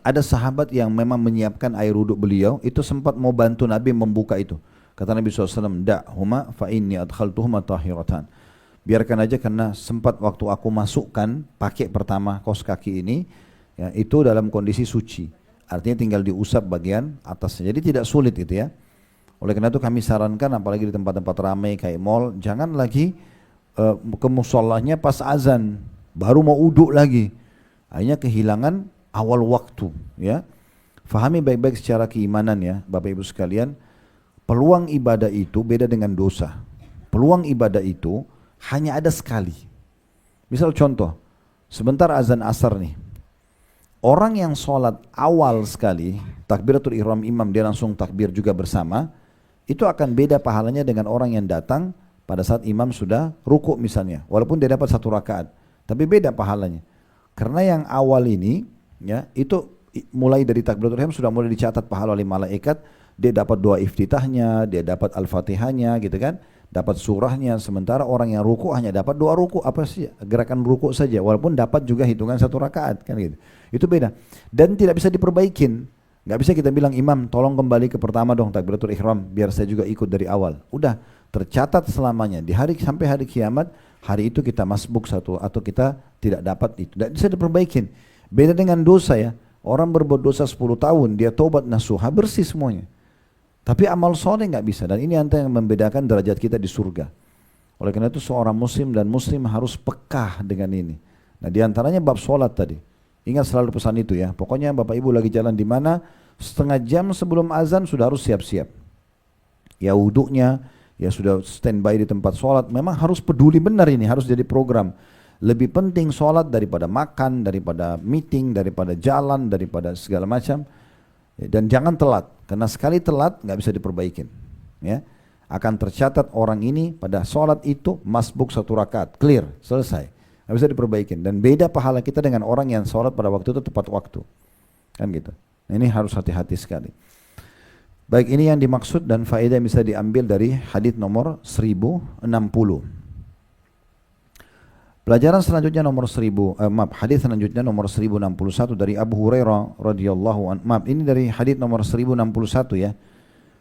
ada sahabat yang memang menyiapkan air wuduk beliau, itu sempat mau bantu Nabi membuka itu. Kata Nabi SAW, da'huma fa inni adkhaltuhuma tahiratan. Biarkan aja karena sempat waktu aku masukkan pakai pertama kaos kaki ini, ya, itu dalam kondisi suci. Artinya tinggal diusap bagian atasnya. Jadi tidak sulit itu ya. Oleh karena itu kami sarankan apalagi di tempat-tempat ramai kayak mall, jangan lagi ke musholahnya pas azan, baru mau uduk lagi. Akhirnya kehilangan awal waktu ya. Fahami baik-baik secara keimanan ya Bapak Ibu sekalian, peluang ibadah itu beda dengan dosa. Peluang ibadah itu hanya ada sekali. Misal contoh, sebentar azan asar nih, orang yang sholat awal sekali, takbiratul ihram imam dia langsung takbir juga bersama, itu akan beda pahalanya dengan orang yang datang pada saat imam sudah rukuk misalnya, walaupun dia dapat 1 rakaat, tapi beda pahalanya. Karena yang awal ini, ya itu mulai dari takbiratul ihram sudah mulai dicatat pahala oleh malaikat, dia dapat doa iftitahnya, dia dapat al-fatihahnya gitu kan, dapat surahnya, sementara orang yang ruku hanya dapat 2 ruku, apa sih gerakan ruku saja, walaupun dapat juga hitungan 1 rakaat kan gitu. Itu beda dan tidak bisa diperbaikin. Nggak bisa kita bilang imam tolong kembali ke pertama dong takbiratul ihram biar saya juga ikut dari awal. Udah tercatat selamanya di hari sampai hari kiamat, hari itu kita masbuk satu atau kita tidak dapat itu. Tidak bisa diperbaikin. Beda dengan dosa ya. Orang berbuat dosa 10 tahun dia tobat nasuha bersih semuanya. Tapi amal soleh nggak bisa, dan ini antara yang membedakan derajat kita di surga. Oleh karena itu seorang muslim dan muslim harus peka dengan ini. Nah di antaranya bab sholat tadi. Ingat selalu pesan itu ya. Pokoknya Bapak Ibu lagi jalan di mana, setengah jam sebelum azan sudah harus siap-siap. Ya wuduknya, ya sudah standby di tempat sholat. Memang harus peduli benar ini, harus jadi program. Lebih penting sholat daripada makan, daripada meeting, daripada jalan, daripada segala macam. Dan jangan telat, karena sekali telat nggak bisa diperbaikin. Ya, akan tercatat orang ini pada sholat itu masbuk 1 rakaat, clear, selesai, nggak bisa diperbaikin. Dan beda pahala kita dengan orang yang sholat pada waktu itu tepat waktu, kan gitu. Nah, ini harus hati-hati sekali. Baik, ini yang dimaksud dan faedah yang bisa diambil dari hadits nomor 1060. Pelajaran selanjutnya nomor hadis selanjutnya nomor 1061 dari Abu Hurairah radhiyallahu anhu. Ini dari hadis nomor 1061 ya.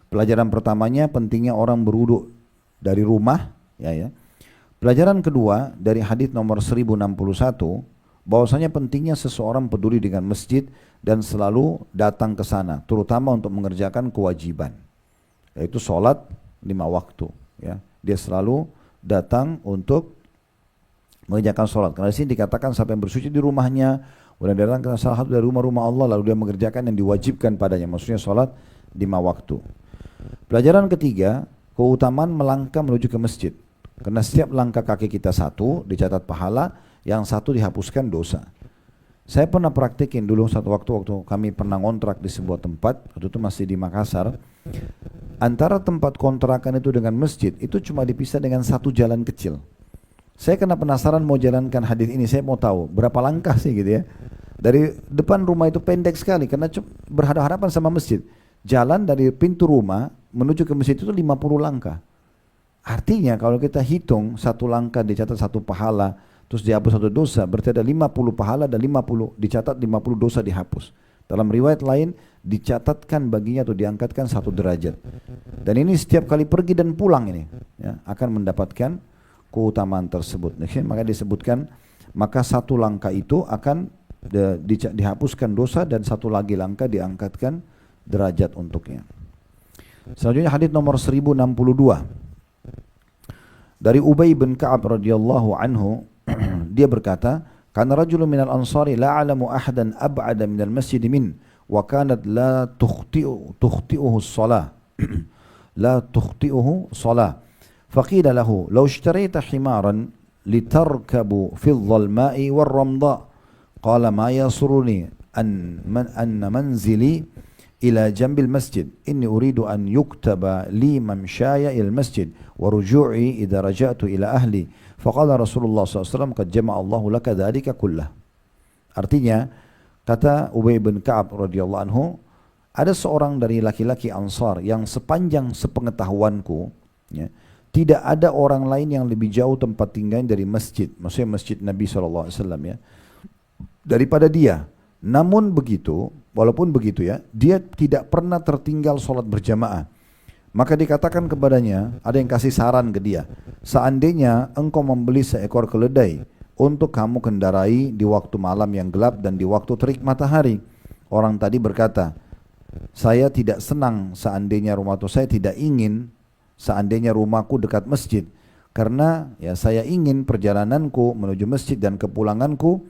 Pelajaran pertamanya pentingnya orang berwudu dari rumah ya. Pelajaran kedua dari hadis nomor 1061 bahwasanya pentingnya seseorang peduli dengan masjid dan selalu datang ke sana, terutama untuk mengerjakan kewajiban, yaitu sholat 5 waktu ya. Dia selalu datang untuk mengerjakan sholat. Karena di sini dikatakan siapa yang bersuci di rumahnya, kemudian datang ke salah satu dari rumah-rumah Allah, lalu dia mengerjakan yang diwajibkan padanya, maksudnya sholat 5 waktu. Pelajaran ketiga, keutamaan melangkah menuju ke masjid. Karena setiap langkah kaki kita 1 dicatat pahala, yang 1 dihapuskan dosa. Saya pernah praktikin dulu satu waktu kami pernah ngontrak di sebuah tempat, waktu itu masih di Makassar. Antara tempat kontrakan itu dengan masjid itu cuma dipisah dengan 1 jalan kecil. Saya kena penasaran mau jalankan hadis ini, saya mau tahu berapa langkah sih gitu ya. Dari depan rumah itu pendek sekali karena berhadapan sama masjid. Jalan dari pintu rumah menuju ke masjid itu 50 langkah. Artinya kalau kita hitung 1 langkah dicatat 1 pahala, terus dihapus 1 dosa, berarti ada 50 pahala dan 50 dicatat 50 dosa dihapus. Dalam riwayat lain dicatatkan baginya atau diangkatkan 1 derajat. Dan ini setiap kali pergi dan pulang ini ya, akan mendapatkan keutamaan tersebut. Maka disebutkan, maka 1 langkah itu akan dihapuskan dosa dan 1 lagi langkah diangkatkan derajat untuknya. Selanjutnya hadis nomor 1062 dari Ubay bin Ka'ab radhiyallahu anhu, dia berkata, "Kana rajulun minal ansari la a'lamu ahadan ab'ada minal masjid min wa kanat la tukhti'uhu as-salah." لا تخطئه صلاة فقيل له لو اشتريت حمارا لتركبوا في الظلماء والرمضاء قال ما يسرني أن منزلي إلى جنب المسجد إني أريد أن يكتب لي ممشاي إلى المسجد ورجوعي إذا رجعت إلى أهلي فقال رسول الله صلى الله عليه وسلم قد جمع الله لك ذلك كله. Artinya, kata Ubay bin Ka'ab radhiyallahu anhu, ada seorang dari laki-laki Ansar yang sepanjang sepengetahuanku, ya, tidak ada orang lain yang lebih jauh tempat tinggalnya dari masjid, maksudnya masjid Nabi SAW, ya, daripada dia. Namun begitu, walaupun begitu ya, dia tidak pernah tertinggal sholat berjamaah. Maka dikatakan kepadanya, ada yang kasih saran ke dia, seandainya engkau membeli seekor keledai untuk kamu kendarai di waktu malam yang gelap dan di waktu terik matahari. Orang tadi berkata, saya tidak senang seandainya saya tidak ingin seandainya rumahku dekat masjid, karena ya saya ingin perjalananku menuju masjid dan kepulanganku,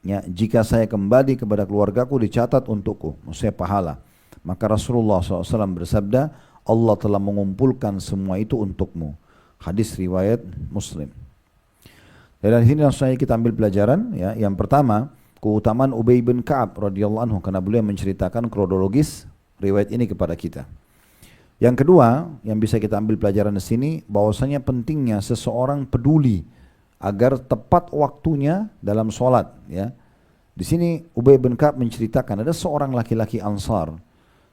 ya, jika saya kembali kepada keluargaku dicatat untukku, maksudnya pahala. Maka Rasulullah SAW bersabda, Allah telah mengumpulkan semua itu untukmu. Hadis riwayat Muslim. Dan di sini langsung saja kita ambil pelajaran, ya. Yang pertama, keutamaan Ubay bin Ka'ab radhiyallahu anhu karena beliau menceritakan kronologis riwayat ini kepada kita. Yang kedua, yang bisa kita ambil pelajaran di sini, bahwasanya pentingnya seseorang peduli agar tepat waktunya dalam sholat, ya. Di sini Ubay bin Ka'ab menceritakan ada seorang laki-laki Ansar.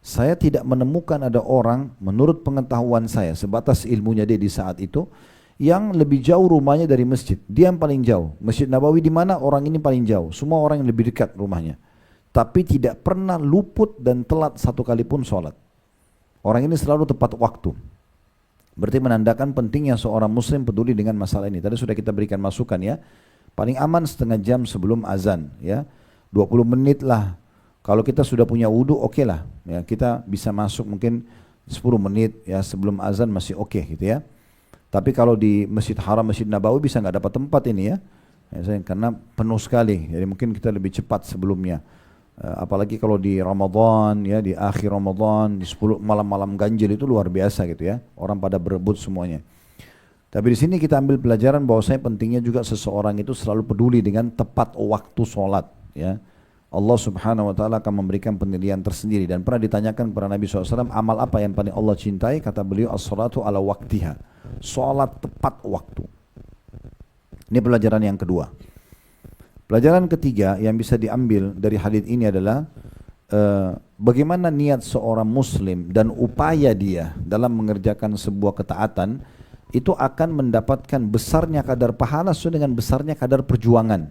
Saya tidak menemukan ada orang menurut pengetahuan saya sebatas ilmunya dia di saat itu yang lebih jauh rumahnya dari masjid. Dia yang paling jauh. Masjid Nabawi di mana, orang ini paling jauh. Semua orang yang lebih dekat rumahnya. Tapi tidak pernah luput dan telat satu kali pun sholat. Orang ini selalu tepat waktu. Berarti menandakan pentingnya seorang muslim peduli dengan masalah ini. Tadi sudah kita berikan masukan, ya. Paling aman setengah jam sebelum azan, ya. 20 menit lah. Kalau kita sudah punya wudhu, oke lah. Ya, kita bisa masuk mungkin 10 menit ya sebelum azan masih oke, gitu ya. Tapi kalau di Masjid Haram, Masjid Nabawi bisa nggak dapat tempat ini, ya, karena penuh sekali. Jadi mungkin kita lebih cepat sebelumnya. Apalagi kalau di Ramadan, ya, di akhir Ramadan, di 10 malam-malam ganjil itu luar biasa gitu ya. Orang pada berebut semuanya. Tapi di sini kita ambil pelajaran bahwasanya pentingnya juga seseorang itu selalu peduli dengan tepat waktu sholat, ya. Allah Subhanahu wa taala akan memberikan penilaian tersendiri, dan pernah ditanyakan kepada Nabi SAW, amal apa yang paling Allah cintai? Kata beliau, as-salatu ala waktiha, salat tepat waktu. Ini pelajaran yang kedua. Pelajaran ketiga yang bisa diambil dari hadis ini adalah bagaimana niat seorang muslim dan upaya dia dalam mengerjakan sebuah ketaatan itu akan mendapatkan besarnya kadar pahala sesuai dengan besarnya kadar perjuangan.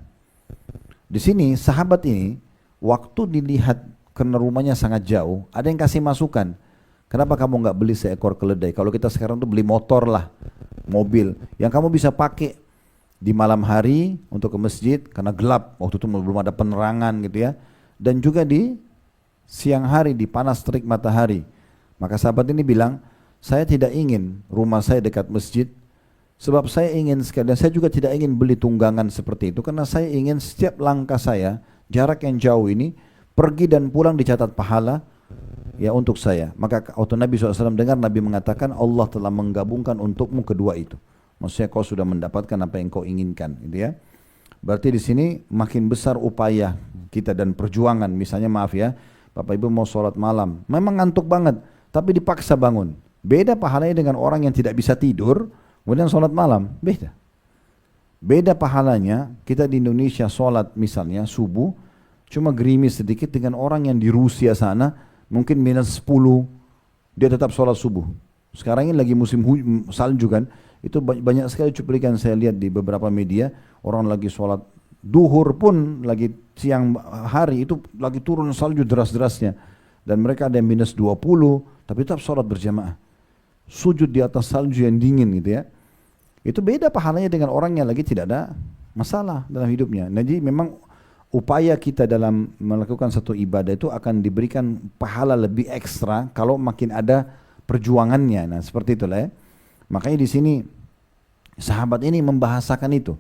Di sini sahabat ini waktu dilihat karena rumahnya sangat jauh, ada yang kasih masukan. Kenapa kamu nggak beli seekor keledai? Kalau kita sekarang tuh beli motor lah, mobil yang kamu bisa pakai di malam hari untuk ke masjid karena gelap, waktu itu belum ada penerangan gitu ya, dan juga di siang hari di panas terik matahari. Maka sahabat ini bilang, saya tidak ingin rumah saya dekat masjid, sebab saya ingin sekali, dan saya juga tidak ingin beli tunggangan seperti itu, karena saya ingin setiap langkah saya, jarak yang jauh ini, pergi dan pulang dicatat pahala ya untuk saya. Maka waktu Nabi SAW dengar, Nabi mengatakan Allah telah menggabungkan untukmu kedua itu. Maksudnya kau sudah mendapatkan apa yang kau inginkan, gitu ya. Berarti di sini makin besar upaya kita dan perjuangan. Misalnya maaf ya, Bapak Ibu mau sholat malam, memang ngantuk banget, tapi dipaksa bangun. Beda pahalanya dengan orang yang tidak bisa tidur, kemudian sholat malam, beda. Beda pahalanya kita di Indonesia sholat misalnya subuh, cuma gerimis sedikit, dengan orang yang di Rusia sana, mungkin minus 10, dia tetap sholat subuh. Sekarang ini lagi musim salju kan, itu banyak sekali cuplikan saya lihat di beberapa media, orang lagi sholat duhur pun, lagi siang hari itu lagi turun salju deras-derasnya. Dan mereka ada yang minus 20, tapi tetap sholat berjamaah. Sujud di atas salju yang dingin gitu ya. Itu beda pahalanya dengan orang yang lagi tidak ada masalah dalam hidupnya. Jadi memang upaya kita dalam melakukan satu ibadah itu akan diberikan pahala lebih ekstra kalau makin ada perjuangannya. Nah, seperti itulah ya. Makanya di sini sahabat ini membahasakan itu.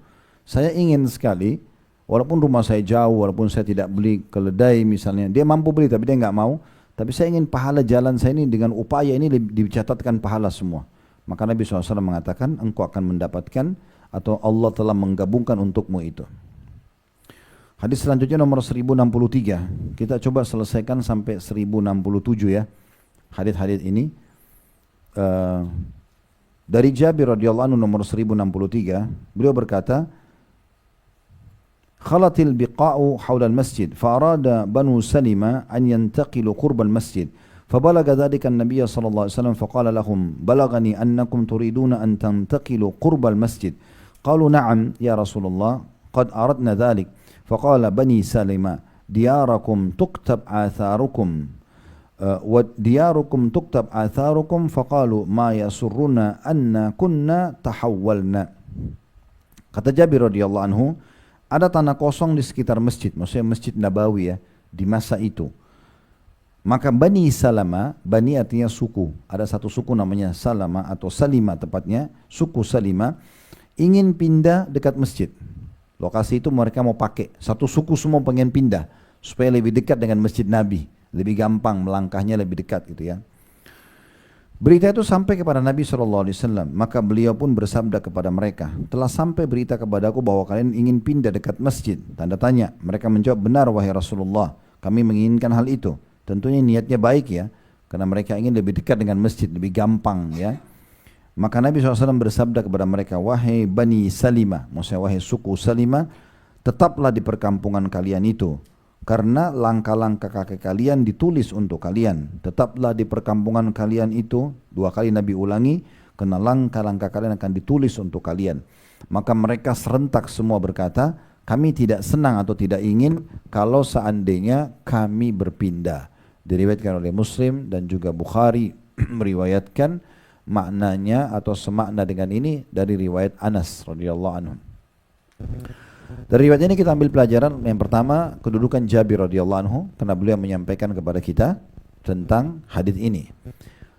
Saya ingin sekali, walaupun rumah saya jauh, walaupun saya tidak beli keledai misalnya, dia mampu beli tapi dia nggak mau. Tapi saya ingin pahala jalan saya ini dengan upaya ini dicatatkan pahala semua. Maka Nabi SAW mengatakan, engkau akan mendapatkan atau Allah telah menggabungkan untukmu itu. Hadis selanjutnya nomor 1063. Kita coba selesaikan sampai 1067 ya. Hadis-hadis ini. Dari Jabir radhiyallahu anhu nomor 1063, beliau berkata, khalatil biqa'u hawla al-masjid fa-arada banu Salima an yantaqilu qurba al-masjid فبلغ ذلك النبي صلى الله عليه وسلم فقال لهم بلغني أنكم تريدون أن تنتقلوا قرب المسجد قالوا نعم يا رسول الله قد أردنا ذلك فقال بني سلمة دياركم تكتب آثاركم ودياركم تكتب آثاركم فقالوا ما يسرنا أن كنا تحولنا. Kata Jabir radhiyallahu anhu, ada tanah kosong di sekitar masjid, maksudnya Masjid Nabawi ya, di masa itu. Maka Bani Salama, Bani artinya suku, ada satu suku namanya Salama atau Salima tepatnya, suku Salima, ingin pindah dekat masjid. Lokasi itu mereka mau pakai, satu suku semua pengen pindah, supaya lebih dekat dengan Masjid Nabi, lebih gampang melangkahnya, lebih dekat gitu ya. Berita itu sampai kepada Nabi SAW, maka beliau pun bersabda kepada mereka, telah sampai berita kepadaku bahwa kalian ingin pindah dekat masjid. Tanda tanya. Mereka menjawab, benar wahai Rasulullah, kami menginginkan hal itu. Tentunya niatnya baik ya, karena mereka ingin lebih dekat dengan masjid, lebih gampang ya. Maka Nabi SAW bersabda kepada mereka, wahai Bani Salimah, maksudnya wahai suku Salimah, tetaplah di perkampungan kalian itu, karena langkah-langkah kakek kalian ditulis untuk kalian. Tetaplah di perkampungan kalian itu, dua kali Nabi ulangi, karena langkah-langkah kalian akan ditulis untuk kalian. Maka mereka serentak semua berkata, kami tidak senang atau tidak ingin kalau seandainya kami berpindah. Diriwayatkan oleh Muslim dan juga Bukhari meriwayatkan maknanya atau semakna dengan ini dari riwayat Anas radhiyallahu anhu. Dari riwayat ini kita ambil pelajaran yang pertama, kedudukan Jabir radhiyallahu anhu karena beliau menyampaikan kepada kita tentang hadis ini.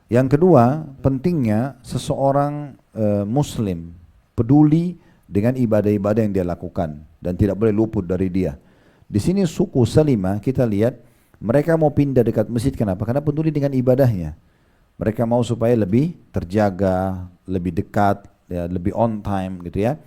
Yang kedua, pentingnya seseorang muslim peduli dengan ibadah-ibadah yang dia lakukan dan tidak boleh luput dari dia. Di sini suku Salimah kita lihat mereka mau pindah dekat masjid, kenapa? Karena peduli dengan ibadahnya. Mereka mau supaya lebih terjaga, lebih dekat, ya, lebih on time gitu ya.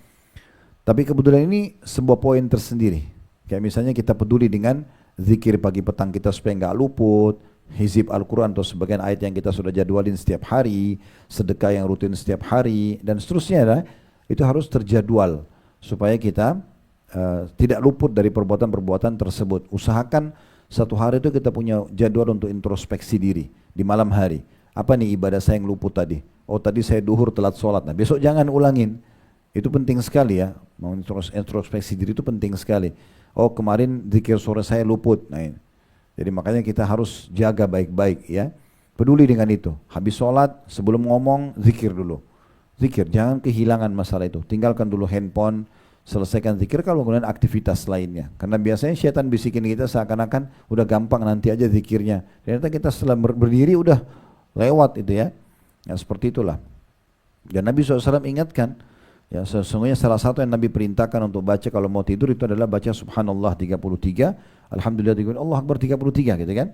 Tapi kebetulan ini sebuah poin tersendiri. Kayak misalnya kita peduli dengan zikir pagi petang kita supaya nggak luput, hizib Al-Quran atau sebagian ayat yang kita sudah jadwalin setiap hari, sedekah yang rutin setiap hari, dan seterusnya. Itu harus terjadwal supaya kita tidak luput dari perbuatan-perbuatan tersebut. Usahakan satu hari itu kita punya jadwal untuk introspeksi diri di malam hari. Apa nih ibadah saya yang luput tadi? Oh tadi saya duhur telat sholat. Nah besok jangan ulangin. Itu penting sekali ya. Mau introspeksi diri itu penting sekali. Oh kemarin zikir sore saya luput. Nah ini. Jadi makanya kita harus jaga baik-baik ya. Peduli dengan itu. Habis sholat sebelum ngomong zikir dulu. Zikir, jangan kehilangan masalah itu. Tinggalkan dulu handphone, selesaikan zikir kalau kemudian aktivitas lainnya. Karena biasanya syaitan bisikin kita seakan-akan udah gampang nanti aja zikirnya. Ternyata kita setelah berdiri udah lewat itu ya. Ya seperti itulah. Dan Nabi SAW ingatkan, ya sesungguhnya salah satu yang Nabi perintahkan untuk baca kalau mau tidur itu adalah baca Subhanallah 33, Alhamdulillah 33, Allah Akbar 33 gitu kan.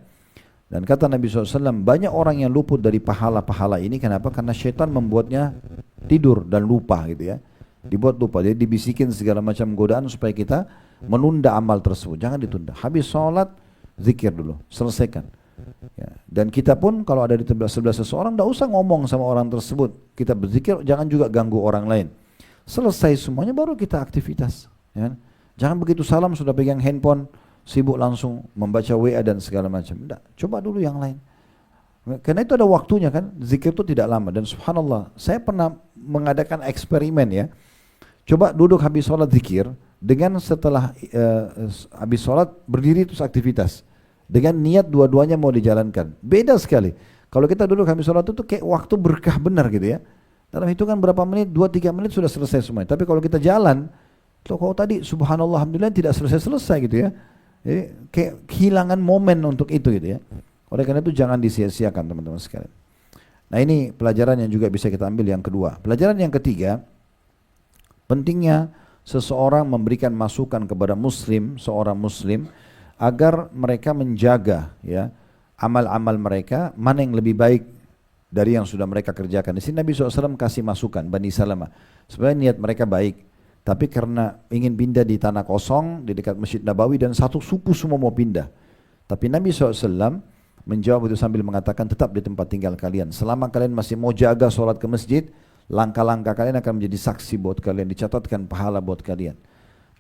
Dan kata Nabi SAW, banyak orang yang luput dari pahala-pahala ini. Kenapa? Karena syaitan membuatnya tidur dan lupa gitu ya. Dibuat lupa, jadi dibisikin segala macam godaan supaya kita menunda amal tersebut. Jangan ditunda. Habis sholat, zikir dulu, selesaikan. Ya. Dan kita pun kalau ada di sebelah seseorang, tidak usah ngomong sama orang tersebut. Kita berzikir, jangan juga ganggu orang lain. Selesai semuanya baru kita aktivitas. Ya. Jangan begitu salam sudah pegang handphone, sibuk langsung membaca WA dan segala macam. Tidak, coba dulu yang lain. Karena itu ada waktunya kan, zikir itu tidak lama. Dan subhanallah, saya pernah mengadakan eksperimen ya. Coba duduk habis sholat zikir, dengan setelah habis sholat berdiri terus aktivitas. Dengan niat dua-duanya mau dijalankan. Beda sekali. Kalau kita duduk habis sholat itu kayak waktu berkah benar gitu ya. Dalam hitungan berapa menit, 2-3 menit sudah selesai semuanya. Tapi kalau kita jalan, kalau tadi subhanallah alhamdulillah tidak selesai-selesai gitu ya. Jadi kayak kehilangan momen untuk itu gitu ya. Oleh karena itu jangan disia-siakan teman-teman sekalian. Nah ini pelajaran yang juga bisa kita ambil yang kedua. Pelajaran yang ketiga, pentingnya seseorang memberikan masukan kepada muslim, seorang muslim, agar mereka menjaga ya amal-amal mereka, mana yang lebih baik dari yang sudah mereka kerjakan. Di sini Nabi SAW kasih masukan Bani Salamah. Sebenarnya niat mereka baik, tapi karena ingin pindah di tanah kosong di dekat Masjid Nabawi dan satu suku semua mau pindah. Tapi Nabi SAW menjawab itu sambil mengatakan, tetap di tempat tinggal kalian. Selama kalian masih mau jaga sholat ke masjid, langkah-langkah kalian akan menjadi saksi buat kalian, dicatatkan pahala buat kalian.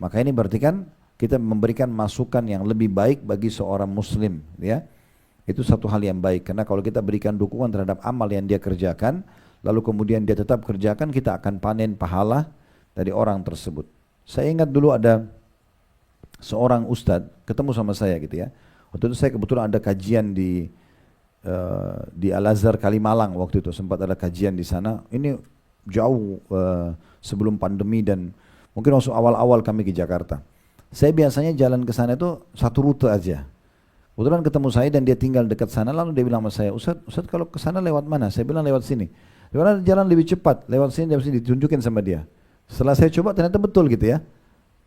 Maka ini berarti kan kita memberikan masukan yang lebih baik bagi seorang muslim, ya. Itu satu hal yang baik, karena kalau kita berikan dukungan terhadap amal yang dia kerjakan, lalu kemudian dia tetap kerjakan, kita akan panen pahala dari orang tersebut. Saya ingat dulu ada seorang ustadz ketemu sama saya gitu ya. Waktu itu saya kebetulan ada kajian di Al-Azhar Kalimalang waktu itu, sempat ada kajian di sana. Ini jauh sebelum pandemi dan mungkin waktu awal-awal kami ke Jakarta. Saya biasanya jalan ke sana itu satu rute aja. Kebetulan ketemu saya dan dia tinggal dekat sana, lalu dia bilang sama saya, Ustaz kalau ke sana lewat mana? Saya bilang lewat sini. Dia bilang jalan lebih cepat, lewat sini, dia mesti ditunjukin sama dia. Setelah saya coba ternyata betul gitu ya.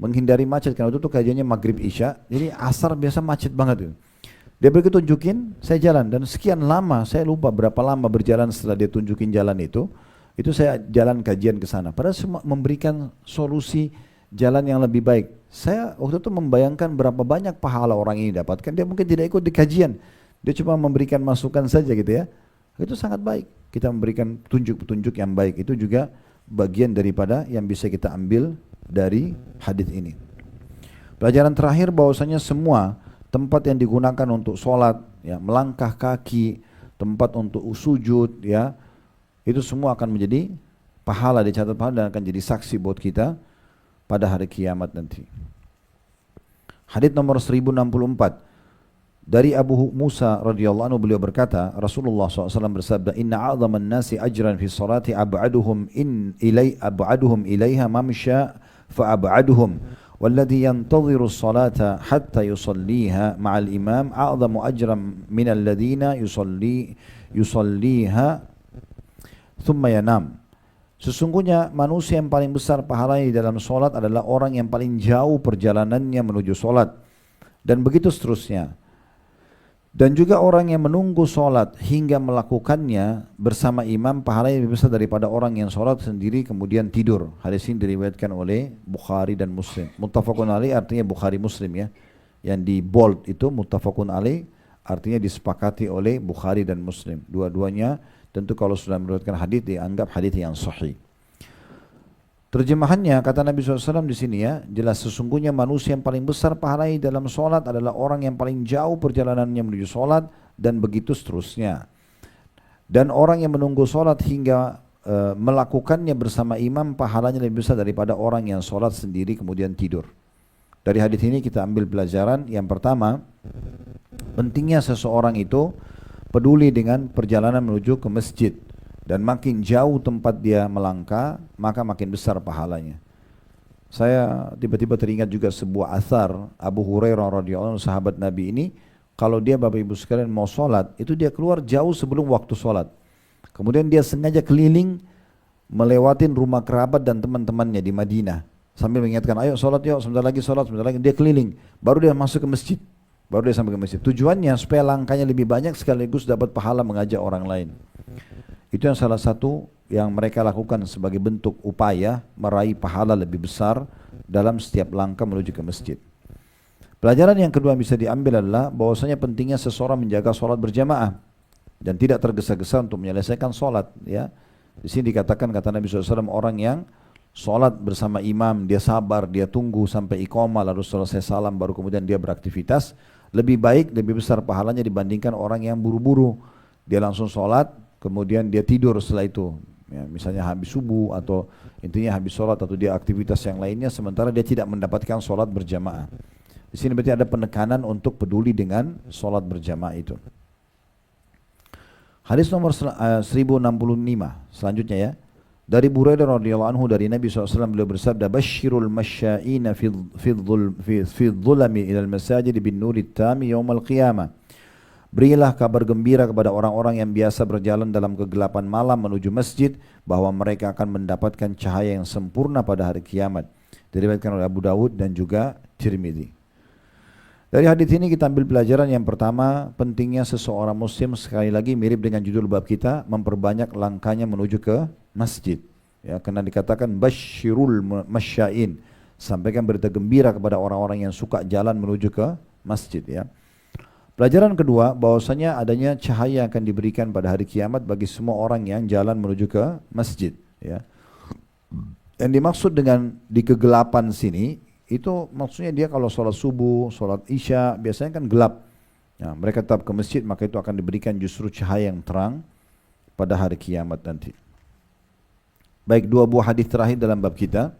Menghindari macet, karena itu tuh kajiannya maghrib isya, jadi asar biasa macet banget itu. Dia begitu tunjukin, saya jalan dan sekian lama, saya lupa berapa lama berjalan setelah dia tunjukin jalan itu saya jalan kajian ke sana. Padahal semua memberikan solusi jalan yang lebih baik. Saya waktu itu membayangkan berapa banyak pahala orang ini dapatkan, dia mungkin tidak ikut di kajian, dia cuma memberikan masukan saja gitu ya. Itu sangat baik, kita memberikan petunjuk-petunjuk yang baik, itu juga bagian daripada yang bisa kita ambil dari hadis ini. Pelajaran terakhir bahwasanya semua tempat yang digunakan untuk sholat, ya, melangkah kaki, tempat untuk sujud, ya, itu semua akan menjadi pahala, dicatat pahala dan akan jadi saksi buat kita pada hari kiamat nanti. Hadits nomor 1064 dari Abu Musa radhiyallahu anhu, beliau berkata, Rasulullah SAW bersabda, Inna a'zaman nasi ajran fi salati ab'aduhum ilaiha mamsha fa'ab'aduhum والذي ينتظر الصلاة حتى يصليها مع الإمام أعظم أجرا من الذين يصليها ثم ينام. Sesungguhnya manusia yang paling besar pahalanya di dalam solat adalah orang yang paling jauh perjalanannya menuju solat, dan begitu seterusnya. Dan juga orang yang menunggu solat hingga melakukannya bersama imam, pahalanya lebih besar daripada orang yang solat sendiri kemudian tidur. Hadis ini diriwayatkan oleh Bukhari dan Muslim. Muttafaqun alaih artinya Bukhari Muslim ya. Yang di bold itu muttafaqun alaih artinya disepakati oleh Bukhari dan Muslim. Dua-duanya tentu kalau sudah meriwayatkan hadis dianggap hadis yang sahih. Terjemahannya kata Nabi SAW di sini ya, jelas sesungguhnya manusia yang paling besar pahalanya dalam solat adalah orang yang paling jauh perjalanannya menuju solat, dan begitu seterusnya. Dan orang yang menunggu solat hingga melakukannya bersama imam, pahalanya lebih besar daripada orang yang solat sendiri kemudian tidur. Dari hadis ini kita ambil pelajaran yang pertama, pentingnya seseorang itu peduli dengan perjalanan menuju ke masjid. Dan makin jauh tempat dia melangkah, maka makin besar pahalanya. Saya tiba-tiba teringat juga sebuah athar Abu Hurairah radhiyallahu anhu, sahabat Nabi ini, kalau dia Bapak Ibu sekalian mau sholat, itu dia keluar jauh sebelum waktu sholat. Kemudian dia sengaja keliling melewatin rumah kerabat dan teman-temannya di Madinah, sambil mengingatkan, ayo sholat yuk, sebentar lagi sholat, sebentar lagi. Dia keliling, baru dia masuk ke masjid, baru dia sampai ke masjid. Tujuannya supaya langkahnya lebih banyak sekaligus dapat pahala mengajak orang lain. Itu yang salah satu yang mereka lakukan sebagai bentuk upaya meraih pahala lebih besar dalam setiap langkah menuju ke masjid. Pelajaran yang kedua yang bisa diambil adalah bahwasanya pentingnya seseorang menjaga sholat berjamaah dan tidak tergesa-gesa untuk menyelesaikan sholat. Ya, di sini dikatakan kata Nabi SAW, orang yang sholat bersama imam, dia sabar, dia tunggu sampai iqamah lalu selesai salam baru kemudian dia beraktivitas, lebih baik, lebih besar pahalanya dibandingkan orang yang buru-buru. Dia langsung sholat, kemudian dia tidur setelah itu, ya, misalnya habis subuh atau intinya habis sholat atau dia aktivitas yang lainnya, sementara dia tidak mendapatkan sholat berjamaah. Di sini berarti ada penekanan untuk peduli dengan sholat berjamaah itu. Hadis nomor 1065 selanjutnya ya, dari Buraidah radhiyallahu anhu dari Nabi SAW, beliau bersabda, Bashirul masya'ina fi dhulami ilal masajid bin nuri tami yawmal qiyamah. Berilah kabar gembira kepada orang-orang yang biasa berjalan dalam kegelapan malam menuju masjid bahwa mereka akan mendapatkan cahaya yang sempurna pada hari kiamat. Diriwayatkan oleh Abu Dawud dan juga Tirmidzi. Dari hadis ini kita ambil pelajaran yang pertama, pentingnya seseorang muslim, sekali lagi mirip dengan judul bab kita, memperbanyak langkahnya menuju ke masjid. Ya, karena dikatakan basyirul masyain, sampaikan berita gembira kepada orang-orang yang suka jalan menuju ke masjid, ya. Pelajaran kedua, bahwasanya adanya cahaya akan diberikan pada hari kiamat bagi semua orang yang jalan menuju ke masjid, ya. Yang dimaksud dengan di kegelapan sini, itu maksudnya dia kalau sholat subuh, sholat isya, biasanya kan gelap. Ya, mereka tetap ke masjid, maka itu akan diberikan justru cahaya yang terang pada hari kiamat nanti. Baik, dua buah hadis terakhir dalam bab kita,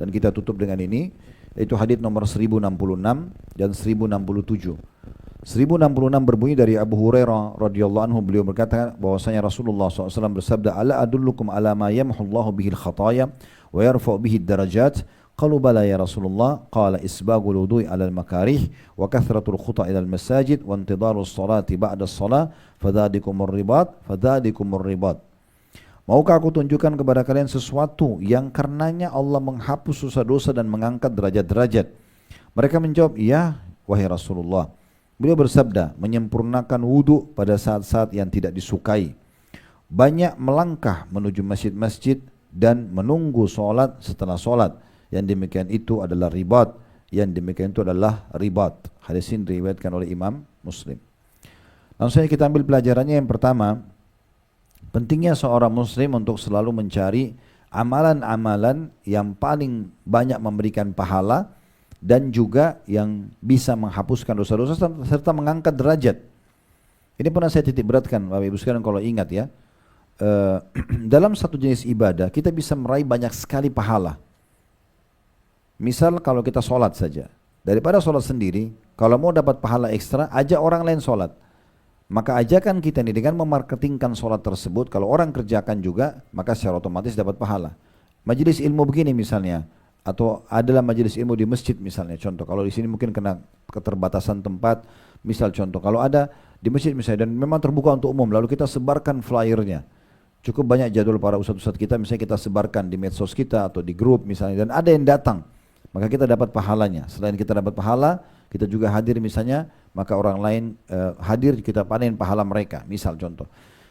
dan kita tutup dengan ini, yaitu hadis nomor 1066 dan 1067. 1066 berbunyi dari Abu Hurairah radhiyallahu anhu, beliau berkata bahwasanya Rasulullah SAW bersabda, "Ala adullukum ala ma yamhullahu bihil khataya wa yarfa'u bihid darajat?" Qalu bala ya Rasulullah, qala isbagul wudu'i 'alal makarih wa kathratul khuta' ilal masajid wa intidarus salati ba'da shalah fadzalikumur ribat. Maukah aku tunjukkan kepada kalian sesuatu yang karenanya Allah menghapus dosa-dosa dan mengangkat derajat-derajat? Mereka menjawab, "Iya, wahai Rasulullah." Beliau bersabda, menyempurnakan wudu pada saat-saat yang tidak disukai, banyak melangkah menuju masjid-masjid dan menunggu solat setelah solat. Yang demikian itu adalah ribat. Yang demikian itu adalah ribat. Hadis ini diriwayatkan oleh Imam Muslim. Langsung saja kita ambil pelajarannya. Yang pertama, pentingnya seorang muslim untuk selalu mencari amalan-amalan yang paling banyak memberikan pahala dan juga yang bisa menghapuskan dosa-dosa serta mengangkat derajat. Ini pernah saya titik beratkan Bapak Ibu sekalian kalau ingat ya. Dalam satu jenis ibadah kita bisa meraih banyak sekali pahala. Misal kalau kita sholat saja, daripada sholat sendiri, kalau mau dapat pahala ekstra, ajak orang lain sholat. Maka ajakan kita ini dengan memarketingkan sholat tersebut, kalau orang kerjakan juga, maka secara otomatis dapat pahala. Majelis ilmu begini misalnya, atau adalah majelis ilmu di masjid misalnya, contoh. Kalau di sini mungkin kena keterbatasan tempat, misal contoh, kalau ada di masjid misalnya, dan memang terbuka untuk umum, lalu kita sebarkan flyernya. Cukup banyak jadwal para ustadz-ustadz kita, misalnya kita sebarkan di medsos kita atau di grup misalnya, dan ada yang datang, maka kita dapat pahalanya. Selain kita dapat pahala, kita juga hadir misalnya, maka orang lain hadir, kita panen pahala mereka. Misal contoh,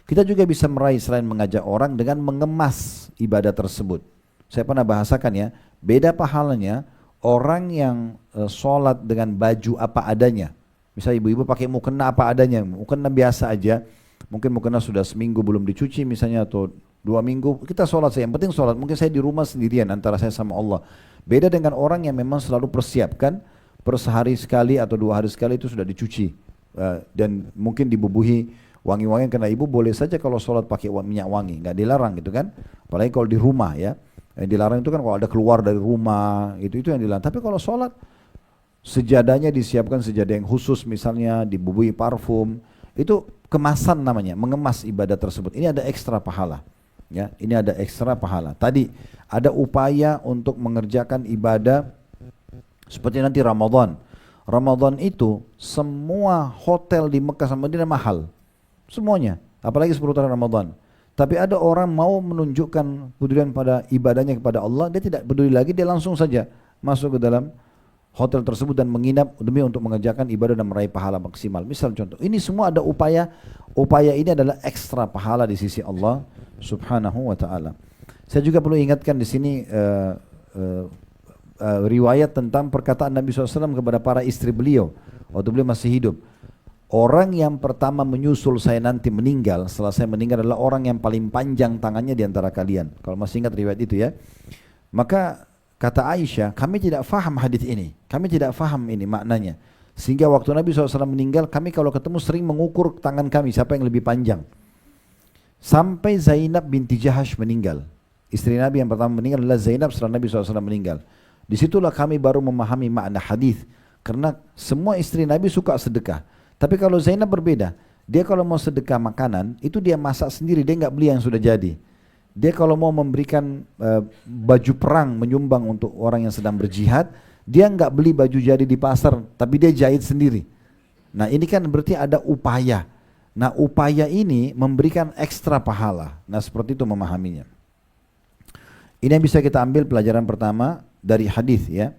kita juga bisa meraih selain mengajak orang dengan mengemas ibadah tersebut. Saya pernah bahasakan ya, beda pahalanya orang yang sholat dengan baju apa adanya. Misal ibu-ibu pakai mukena apa adanya, mukena biasa aja, mungkin mukena sudah seminggu belum dicuci misalnya, atau 2 minggu, kita sholat saja, yang penting sholat. Mungkin saya di rumah sendirian antara saya sama Allah. Beda dengan orang yang memang selalu persiapkan per sehari sekali atau 2 hari sekali itu sudah dicuci dan mungkin dibubuhi wangi-wangian, karena ibu boleh saja kalau sholat pakai minyak wangi, nggak dilarang gitu kan, apalagi kalau di rumah ya. Yang dilarang itu kan kalau ada keluar dari rumah, itu yang dilarang. Tapi kalau sholat, sejadahnya disiapkan sejadah yang khusus misalnya, dibubuhi parfum, itu kemasan namanya, mengemas ibadah tersebut. Ini ada ekstra pahala. Ya, ini ada ekstra pahala. Tadi ada upaya untuk mengerjakan ibadah seperti nanti Ramadan. Ramadan itu semua hotel di Mekah sama Madinah mahal. Semuanya, apalagi seputaran Ramadan. Tapi ada orang mau menunjukkan kepedulian pada ibadahnya kepada Allah, dia tidak peduli lagi, dia langsung saja masuk ke dalam hotel tersebut dan menginap demi untuk mengerjakan ibadah dan meraih pahala maksimal. Misal contoh, ini semua ada upaya ini adalah ekstra pahala di sisi Allah Subhanahu wa ta'ala. Saya juga perlu ingatkan di sini riwayat tentang perkataan Nabi SAW kepada para istri beliau waktu beliau masih hidup. Orang yang pertama menyusul saya nanti meninggal, setelah saya meninggal, adalah orang yang paling panjang tangannya di antara kalian. Kalau masih ingat riwayat itu ya. Maka kata Aisyah, kami tidak faham hadis ini, kami tidak faham ini maknanya. Sehingga waktu Nabi SAW meninggal, kami kalau ketemu sering mengukur tangan kami, siapa yang lebih panjang. Sampai Zainab binti Jahash meninggal. Istri Nabi yang pertama meninggal adalah Zainab setelah Nabi SAW meninggal. Disitulah kami baru memahami makna hadis. Karena semua istri Nabi suka sedekah. Tapi kalau Zainab berbeda. Dia kalau mau sedekah makanan, itu dia masak sendiri, dia nggak beli yang sudah jadi. Dia kalau mau memberikan baju perang, menyumbang untuk orang yang sedang berjihad, dia nggak beli baju jadi di pasar, tapi dia jahit sendiri. Nah ini kan berarti ada upaya. Nah upaya ini memberikan ekstra pahala. Nah seperti itu memahaminya. Ini yang bisa kita ambil pelajaran pertama dari hadis ya.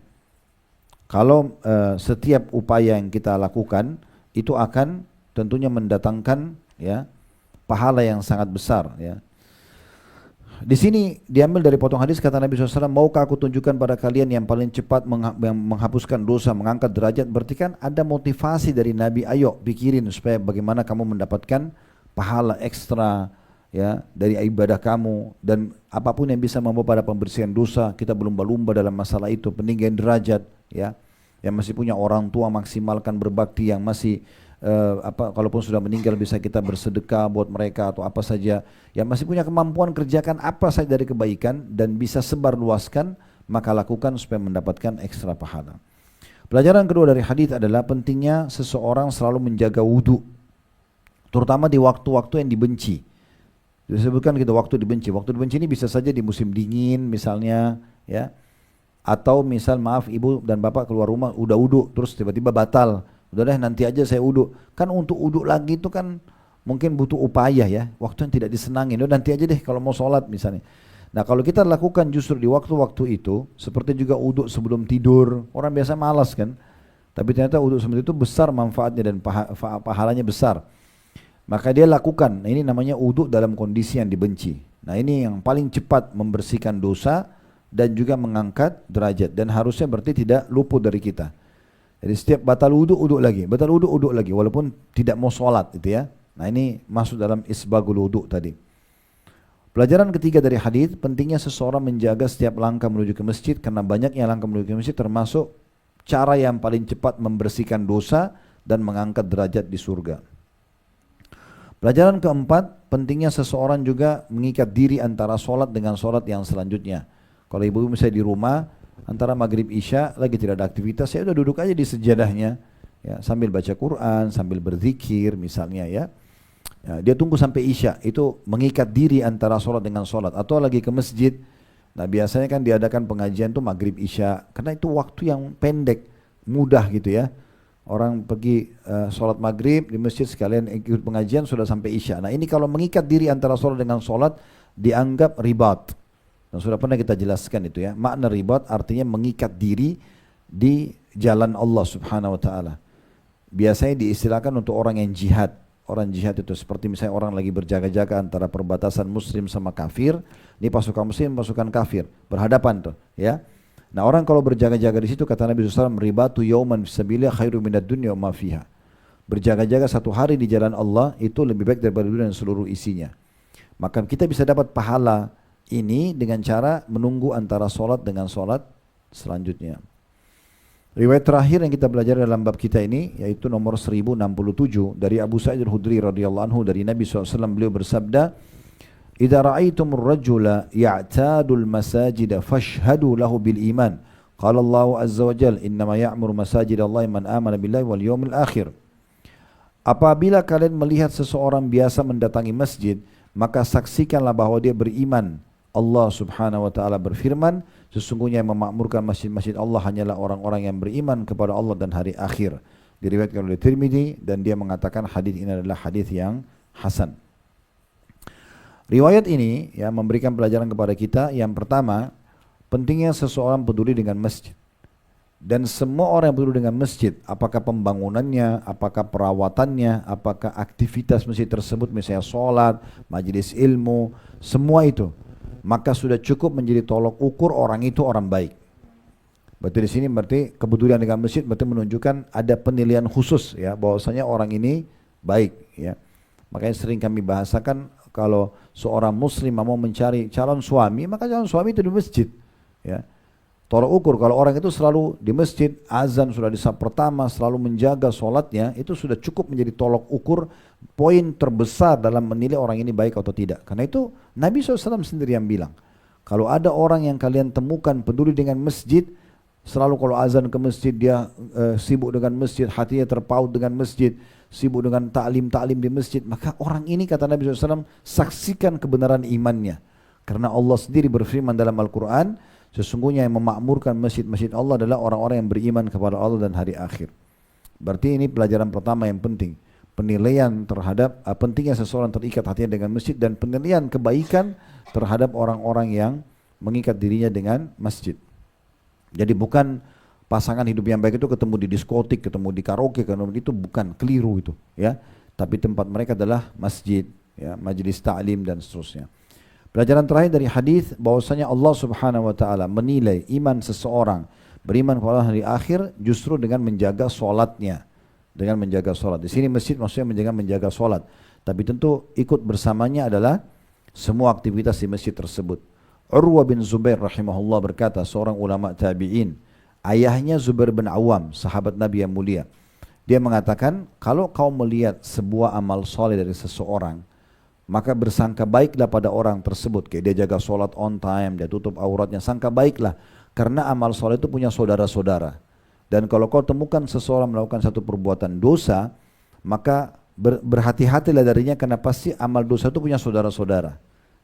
Kalau setiap upaya yang kita lakukan itu akan tentunya mendatangkan ya pahala yang sangat besar ya. Di sini diambil dari potong hadis kata Nabi SAW, maukah aku tunjukkan pada kalian yang paling cepat menghapuskan dosa, mengangkat derajat. Berarti kan ada motivasi dari Nabi, ayo pikirin supaya bagaimana kamu mendapatkan pahala ekstra ya dari ibadah kamu, dan apapun yang bisa membawa pada pembersihan dosa. Kita berlumba-lumba dalam masalah itu, peninggian derajat ya. Yang masih punya orang tua maksimalkan berbakti, yang masih kalaupun sudah meninggal bisa kita bersedekah buat mereka atau apa saja. Yang masih punya kemampuan kerjakan apa saja dari kebaikan dan bisa sebar luaskan, maka lakukan supaya mendapatkan ekstra pahala. Pelajaran kedua dari hadis adalah pentingnya seseorang selalu menjaga wudu, terutama di waktu-waktu yang dibenci. Disebutkan gitu, waktu dibenci. Waktu dibenci ini bisa saja di musim dingin misalnya ya. Atau misal maaf ibu dan bapak keluar rumah udah wudu terus tiba-tiba batal. Udah deh nanti aja saya wudu. Kan untuk wudu lagi itu kan mungkin butuh upaya ya. Waktu yang tidak disenangi. Udah nanti aja deh kalau mau sholat misalnya. Nah kalau kita lakukan justru di waktu-waktu itu, seperti juga wudu sebelum tidur. Orang biasa malas kan. Tapi ternyata wudu sebelum itu besar manfaatnya dan pahalanya besar. Maka dia lakukan. Nah, ini namanya wudu dalam kondisi yang dibenci. Nah ini yang paling cepat membersihkan dosa dan juga mengangkat derajat. Dan harusnya berarti tidak luput dari kita. Jadi setiap batal wudu, wudu lagi. Batal wudu, wudu lagi. Walaupun tidak mau sholat itu ya. Nah ini masuk dalam isbagul wudu tadi. Pelajaran ketiga dari hadis, pentingnya seseorang menjaga setiap langkah menuju ke masjid. Karena banyaknya langkah menuju ke masjid termasuk cara yang paling cepat membersihkan dosa dan mengangkat derajat di surga. Pelajaran keempat, pentingnya seseorang juga mengikat diri antara sholat dengan sholat yang selanjutnya. Kalau ibu misalnya di rumah, antara maghrib isya lagi tidak ada aktivitas, saya udah duduk aja di sejadahnya, ya, sambil baca Quran, sambil berzikir misalnya ya. Ya, dia tunggu sampai isya, itu mengikat diri antara sholat dengan sholat. Atau lagi ke masjid, nah biasanya kan diadakan pengajian tuh maghrib isya, karena itu waktu yang pendek, mudah gitu ya. Orang pergi sholat maghrib di masjid sekalian ikut pengajian sudah sampai isya. Nah ini kalau mengikat diri antara sholat dengan sholat dianggap ribat. Dan sudah pernah kita jelaskan itu ya. Makna ribat artinya mengikat diri di jalan Allah subhanahu wa ta'ala. Biasanya diistilahkan untuk orang yang jihad. Orang jihad itu seperti misalnya orang lagi berjaga-jaga antara perbatasan muslim sama kafir. Ini pasukan muslim, pasukan kafir. Berhadapan tuh ya. Nah orang kalau berjaga-jaga di situ kata Nabi SAW, ribatu yauman fisabilillah khairu minad dunya wa ma fiha. Berjaga-jaga satu hari di jalan Allah itu lebih baik daripada dunia dan seluruh isinya. Maka kita bisa dapat pahala ini dengan cara menunggu antara solat dengan solat selanjutnya. Riwayat terakhir yang kita belajar dalam bab kita ini yaitu nomor 1067 dari Abu Sa'id Al-Khudri radhiyallahu anhu dari Nabi SAW. Beliau bersabda, "Idza ra'aitumur rajula ya'tadul masajida fashhadu lahu bil iman." Qala Allah azza wa jalla, "Innama ya'muru masajidallahi man amana billahi wal yawmil akhir." Apabila kalian melihat seseorang biasa mendatangi masjid, maka saksikanlah bahwa dia beriman. Allah subhanahu wa ta'ala berfirman, sesungguhnya yang memakmurkan masjid-masjid Allah hanyalah orang-orang yang beriman kepada Allah dan hari akhir. Diriwayatkan oleh Tirmidzi dan dia mengatakan hadis ini adalah hadis yang hasan. Riwayat ini ya memberikan pelajaran kepada kita. Yang pertama, pentingnya seseorang peduli dengan masjid. Dan semua orang yang peduli dengan masjid, apakah pembangunannya, apakah perawatannya, apakah aktivitas masjid tersebut, misalnya sholat, majelis ilmu, semua itu, maka sudah cukup menjadi tolok ukur orang itu orang baik. Berarti di sini berarti kepedulian dengan masjid berarti menunjukkan ada penilaian khusus ya, bahwasanya orang ini baik ya. Makanya sering kami bahasakan kalau seorang muslim mau mencari calon suami, maka calon suami itu di masjid ya. Tolak ukur kalau orang itu selalu di masjid, azan sudah di saf pertama, selalu menjaga sholatnya, itu sudah cukup menjadi tolak ukur poin terbesar dalam menilai orang ini baik atau tidak. Karena itu Nabi SAW sendiri yang bilang, kalau ada orang yang kalian temukan peduli dengan masjid, selalu kalau azan ke masjid dia sibuk dengan masjid, hatinya terpaut dengan masjid, sibuk dengan ta'lim di masjid, maka orang ini kata Nabi SAW saksikan kebenaran imannya. Karena Allah sendiri berfirman dalam Al-Quran, sesungguhnya yang memakmurkan masjid-masjid Allah adalah orang-orang yang beriman kepada Allah dan hari akhir. Berarti ini pelajaran pertama yang penting. Penilaian terhadap pentingnya seseorang terikat hatinya dengan masjid, dan penilaian kebaikan terhadap orang-orang yang mengikat dirinya dengan masjid. Jadi bukan pasangan hidup yang baik itu ketemu di diskotik, ketemu di karaoke, ketemu itu bukan, keliru itu, ya. Tapi tempat mereka adalah masjid, ya, majelis ta'lim dan seterusnya. Pelajaran terakhir dari hadis bahwasanya Allah Subhanahu wa taala menilai iman seseorang beriman kepada hari akhir justru dengan menjaga solatnya, dengan menjaga solat. Di sini masjid maksudnya menjaga solat, tapi tentu ikut bersamanya adalah semua aktivitas di masjid tersebut. Urwa bin Zubair rahimahullah berkata, seorang ulama tabi'in, ayahnya Zubair bin Awam, sahabat Nabi yang mulia. Dia mengatakan, kalau kau melihat sebuah amal soleh dari seseorang, maka bersangka baiklah pada orang tersebut. Kayak dia jaga solat on time, dia tutup auratnya, sangka baiklah. Karena amal soleh itu punya saudara-saudara. Dan kalau kau temukan seseorang melakukan satu perbuatan dosa, maka berhati-hatilah darinya, karena pasti amal dosa itu punya saudara-saudara.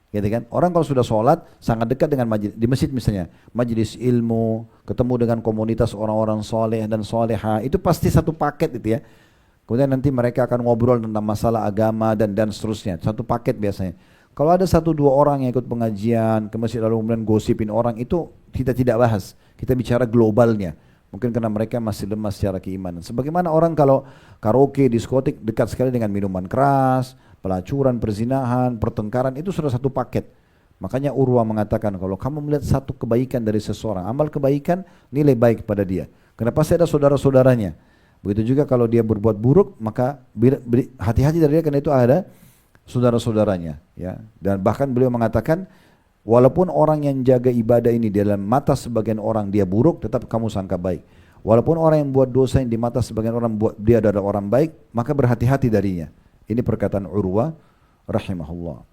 Gitu kan? Orang kalau sudah sholat sangat dekat dengan majlis, di masjid misalnya, majelis ilmu, ketemu dengan komunitas orang-orang soleh dan soleha, itu pasti satu paket itu ya. Kemudian nanti mereka akan ngobrol tentang masalah agama dan seterusnya, satu paket biasanya. Kalau ada satu dua orang yang ikut pengajian ke masjid lalu kemudian gosipin orang, itu kita tidak bahas, kita bicara globalnya. Mungkin karena mereka masih lemah secara keimanan. Sebagaimana orang kalau karaoke, diskotik dekat sekali dengan minuman keras, pelacuran, perzinahan, pertengkaran, itu sudah satu paket. Makanya Urwa mengatakan, kalau kamu melihat satu kebaikan dari seseorang, amal kebaikan, nilai baik pada dia. Karena pasti ada saudara-saudaranya. Begitu juga kalau dia berbuat buruk, maka hati-hati dari dia, karena itu ada saudara-saudaranya. Ya. Dan bahkan beliau mengatakan, walaupun orang yang jaga ibadah ini dalam mata sebagian orang dia buruk, tetap kamu sangka baik. Walaupun orang yang buat dosa yang di mata sebagian orang buat dia adalah orang baik, maka berhati-hati darinya. Ini perkataan Urwa rahimahullah.